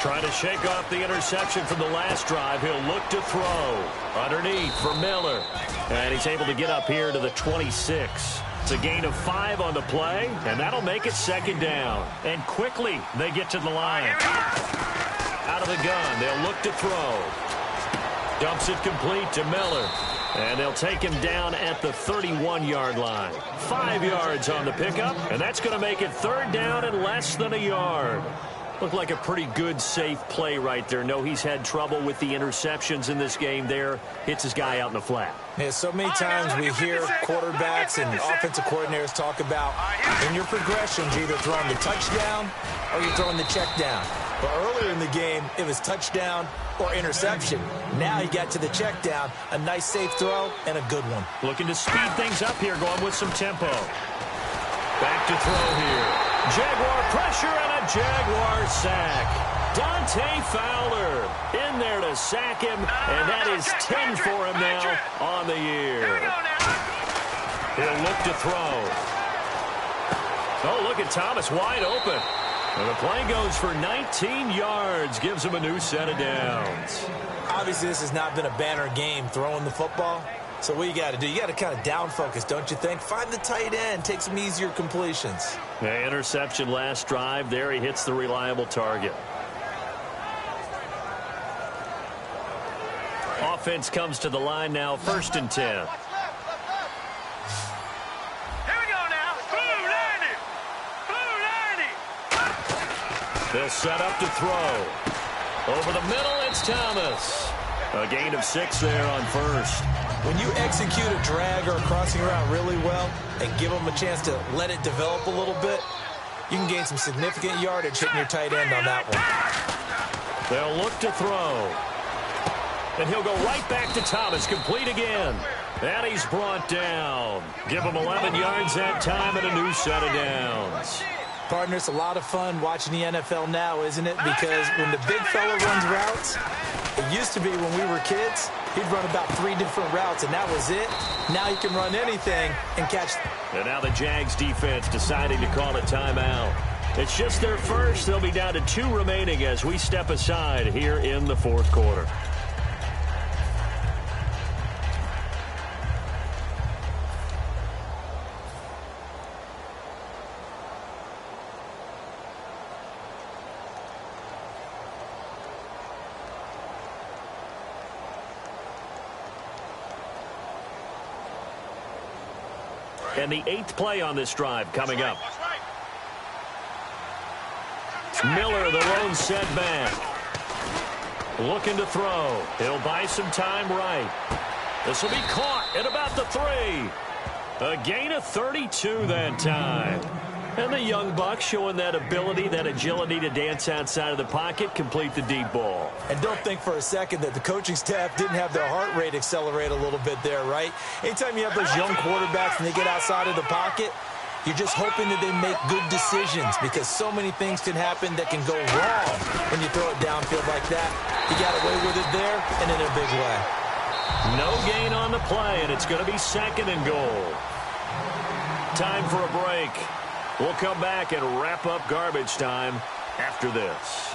Trying to shake off the interception from the last drive. He'll look to throw. Underneath for Miller. And he's able to get up here to the 26. It's a gain of 5 on the play, and that'll make it second down. And quickly they get to the line. Out of the gun, they'll look to throw. Dumps it complete to Miller. And they'll take him down at the 31-yard line. 5 yards on the pickup, and that's going to make it third down and less than a yard. Looked like a pretty good, safe play right there. No, he's had trouble with the interceptions in this game there. Hits his guy out in the flat. Yeah, so many times we hear quarterbacks and offensive coordinators talk about in your progressions, you're either throwing the touchdown or you're throwing the check down. But earlier in the game, it was touchdown or interception. Now he got to the check down, a nice safe throw, and a good one. Looking to speed things up here, going with some tempo. Back to throw here. Jaguar pressure and a Jaguar sack. Dante Fowler in there to sack him, and that is 10 for him now on the year. He'll look to throw. Oh, look at Thomas wide open. And the play goes for 19 yards, gives him a new set of downs. Obviously, this has not been a banner game throwing the football. So what you got to do, you got to kind of down focus, don't you think? Find the tight end, take some easier completions. The interception last drive. There he hits the reliable target. Offense comes to the line now, 1st and 10. Here we go now. Blue 90. They'll set up to throw. Over the middle, it's Thomas. A gain of 6 there on first. When you execute a drag or a crossing route really well and give them a chance to let it develop a little bit, you can gain some significant yardage hitting your tight end on that one. They'll look to throw. And he'll go right back to Thomas, complete again. And he's brought down. Give him 11 yards that time and a new set of downs. Partner, it's a lot of fun watching the NFL now, isn't it? Because when the big fella runs routes, It used to be when we were kids, he'd run about 3 different routes, and that was it. Now he can run anything and catch. And now the Jags defense deciding to call a timeout. It's just their first. They'll be down to 2 remaining as we step aside here in the fourth quarter. And the 8th play on this drive coming up. Miller, the lone setback. Looking to throw. He'll buy some time right. This will be caught at about the 3. A gain of 32 that time. And the young buck showing that ability, that agility to dance outside of the pocket, complete the deep ball. And don't think for a second that the coaching staff didn't have their heart rate accelerate a little bit there, right? Anytime you have those young quarterbacks and they get outside of the pocket, you're just hoping that they make good decisions because so many things can happen that can go wrong when you throw it downfield like that. You got away with it there and in a big way. No gain on the play, and it's going to be 2nd and goal. Time for a break. We'll come back and wrap up garbage time after this.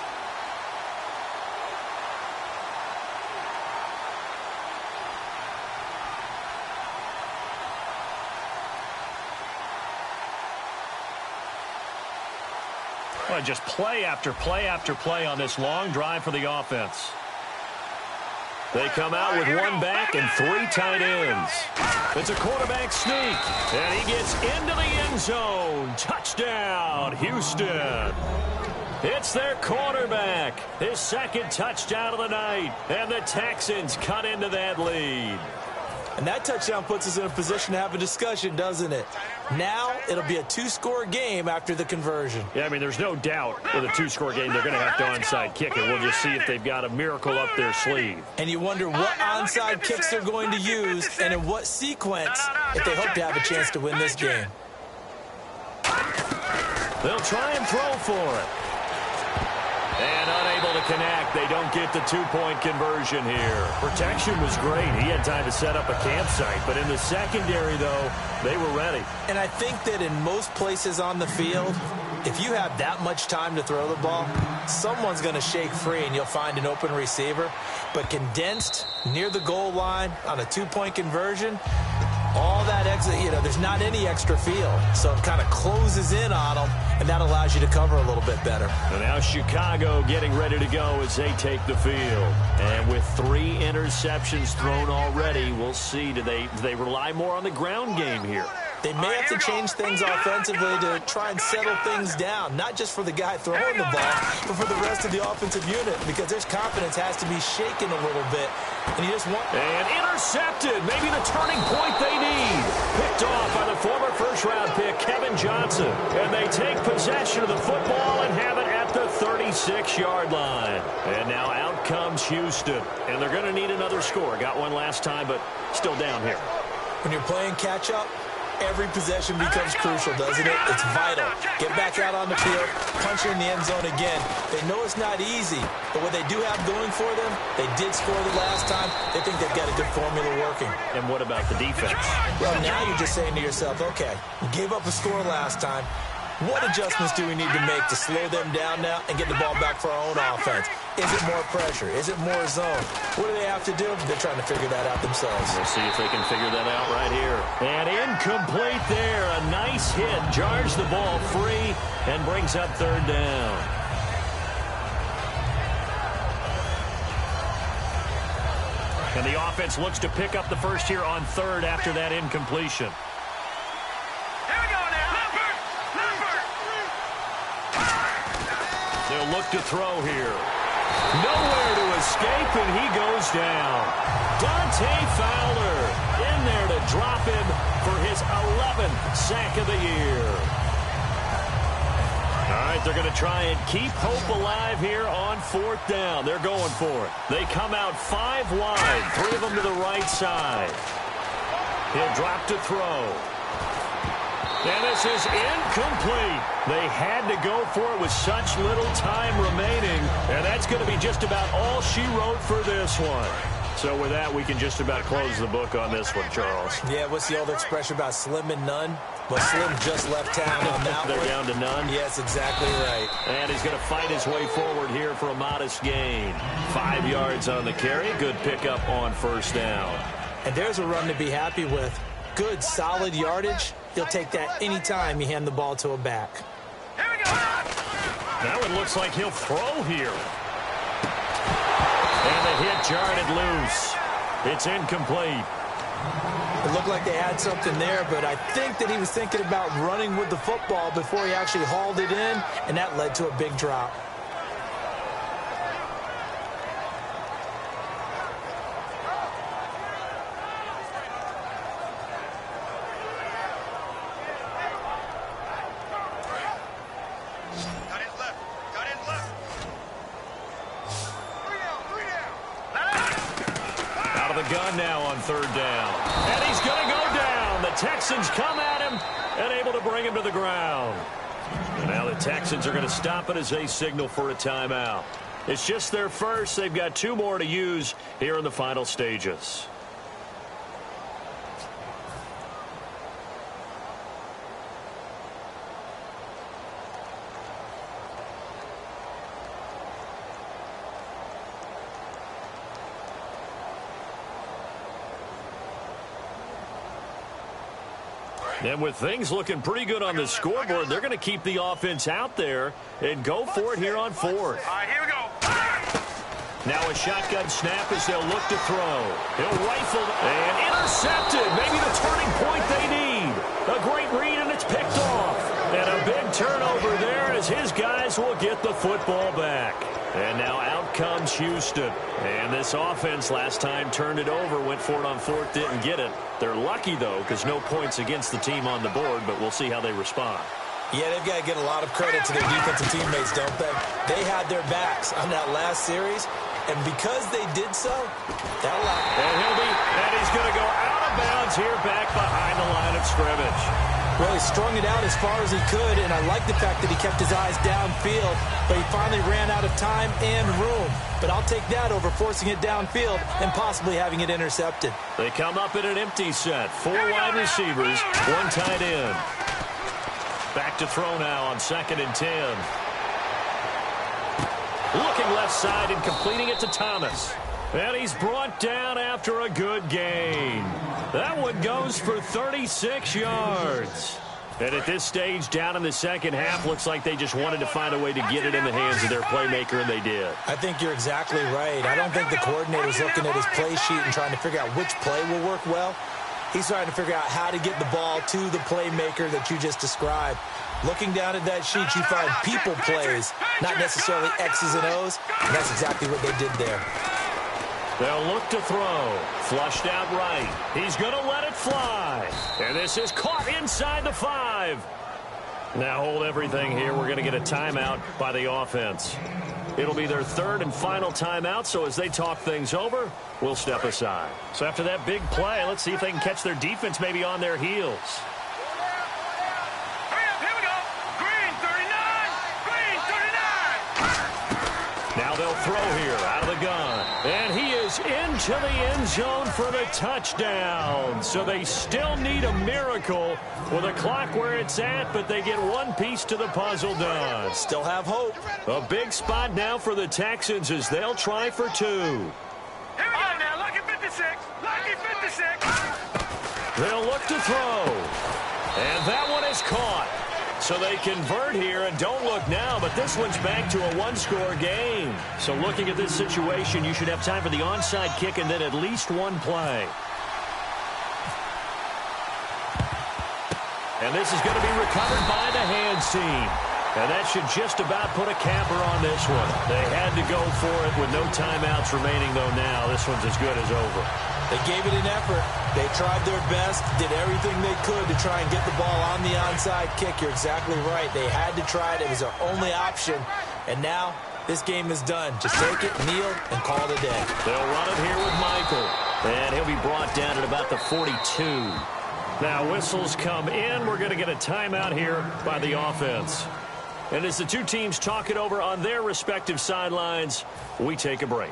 Well, just play after play after play on this long drive for the offense. They come out with 1 back and 3 tight ends. It's a quarterback sneak, and he gets into the end zone. Touchdown, Houston. It's their quarterback, his 2nd touchdown of the night, and the Texans cut into that lead. And that touchdown puts us in a position to have a discussion, doesn't it? Now it'll be a 2-score game after the conversion. Yeah, I mean, there's no doubt with a 2-score game they're going to have to onside kick it. We'll just see if they've got a miracle up their sleeve. And you wonder what onside kicks they're going to use and in what sequence if they hope to have a chance to win this game. They'll try and throw for it. And unable to connect. They don't get the 2-point conversion here. Protection was great. He had time to set up a campsite. But in the secondary, though, they were ready. And I think that in most places on the field, if you have that much time to throw the ball, someone's going to shake free and you'll find an open receiver. But condensed near the goal line on a 2-point conversion, all that extra, there's not any extra field. So it kind of closes in on them, and that allows you to cover a little bit better. And now Chicago getting ready to go as they take the field. And with 3 interceptions thrown already, we'll see, do they rely more on the ground game here? They may have to change things offensively to try and settle things down, not just for the guy throwing the ball, but for the rest of the offensive unit, because their confidence has to be shaken a little bit. And you just want... And intercepted, maybe the turning point they need. Picked off by the former first-round pick, Kevin Johnson. And they take possession of the football and have it at the 36-yard line. And now out comes Houston. And they're going to need another score. Got one last time, but still down here. When you're playing catch-up, every possession becomes crucial, doesn't it? It's vital. Get back out on the field, punch in the end zone again. They know it's not easy, but what they do have going for them, they did score the last time. They think they've got a good formula working. And what about the defense? Well, now you're just saying to yourself, okay, we gave up a score last time. What adjustments do we need to make to slow them down now and get the ball back for our own offense? Is it more pressure? Is it more zone? What do they have to do? They're trying to figure that out themselves. We'll see if they can figure that out right here. And incomplete there. A nice hit. Jars the ball free and brings up 3rd down. And the offense looks to pick up the first here on 3rd after that incompletion. They'll look to throw here. Nowhere to escape, and he goes down. Dante Fowler in there to drop him for his 11th sack of the year. All right, they're going to try and keep hope alive here on 4th down. They're going for it. They come out 5 wide, 3 of them to the right side. He'll drop to throw. And this is incomplete. They had to go for it with such little time remaining. And that's going to be just about all she wrote for this one. So with that, we can just about close the book on this one, Charles. Yeah, what's the old expression about slim and none? Well, Slim just left town on that They're one. down to none? Yes, exactly right. And he's going to fight his way forward here for a modest gain. 5 yards on the carry. Good pickup on first down. And there's a run to be happy with. Good, solid yardage. He'll take that anytime you hand the ball to a back. Here we go. Now it looks like he'll throw here. And the hit jarred it loose. It's incomplete. It looked like they had something there, but I think that he was thinking about running with the football before he actually hauled it in, and that led to a big drop. Gun now on third down. And he's going to go down. The Texans come at him and able to bring him to the ground. And now the Texans are going to stop it as they signal for a timeout. It's just their first. They've got 2 more to use here in the final stages. And with things looking pretty good on the scoreboard, they're going to keep the offense out there and go for it here on fourth. All right, here we go. Now a shotgun snap as they'll look to throw. He'll rifle and intercepted. Maybe the turning point they need. A great read, and it's picked off. And a big turnover there as his guys will get the football back. And now out comes Houston. And this offense last time turned it over, went for it on fourth, didn't get it. They're lucky, though, because no points against the team on the board, but we'll see how they respond. Yeah, they've got to get a lot of credit to their defensive teammates, don't they? They had their backs on that last series, and because they did so, that allowed. And he's going to go out of bounds here back behind the line of scrimmage. Well, he strung it out as far as he could, and I like the fact that he kept his eyes downfield, but he finally ran out of time and room. But I'll take that over forcing it downfield and possibly having it intercepted. They come up in an empty set. 4 wide receivers, 1 tight end. Back to throw now on 2nd and 10. Looking left side and completing it to Thomas. And he's brought down after a good gain. That one goes for 36 yards. And at this stage, down in the second half, looks like they just wanted to find a way to get it in the hands of their playmaker, and they did. I think you're exactly right. I don't think the coordinator's looking at his play sheet and trying to figure out which play will work well. He's trying to figure out how to get the ball to the playmaker that you just described. Looking down at that sheet, you find people plays, not necessarily X's and O's, and that's exactly what they did there. They'll look to throw. Flushed out right. He's going to let it fly. And this is caught inside the 5. Now hold everything here. We're going to get a timeout by the offense. It'll be their 3rd and final timeout, so as they talk things over, we'll step aside. So after that big play, let's see if they can catch their defense maybe on their heels. Here we go. Green 39. Green 39. Now they'll throw here out of the gun. And he is into the end zone for the touchdown. So they still need a miracle with a clock where it's at, but they get one piece to the puzzle done. Still have hope. A big spot now for the Texans as they'll try for 2. Here we go now. Lucky 56. Lucky 56. They'll look to throw. And that one is caught. So they convert here and don't look now, but this one's back to a 1-score game. So looking at this situation, you should have time for the onside kick and then at least 1 play. And this is going to be recovered by the hands team. And that should just about put a capper on this one. They had to go for it with no timeouts remaining, though now this one's as good as over. They gave it an effort. They tried their best, did everything they could to try and get the ball on the onside kick. You're exactly right. They had to try it. It was their only option. And now this game is done. Just take it, kneel, and call it a day. They'll run it here with Michael. And he'll be brought down at about the 42. Now whistles come in. We're going to get a timeout here by the offense. And as the two teams talk it over on their respective sidelines, we take a break.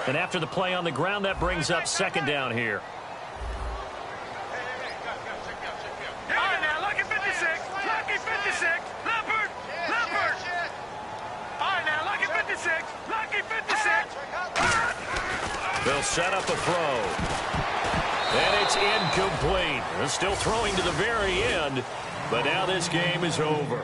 And after the play on the ground, that brings up second down here. All right, now, lucky 56. Lucky 56. Leopard. Leopard. All right, now, lucky 56. Lucky 56. They'll set up a throw. And it's incomplete. They're still throwing to the very end, but now this game is over.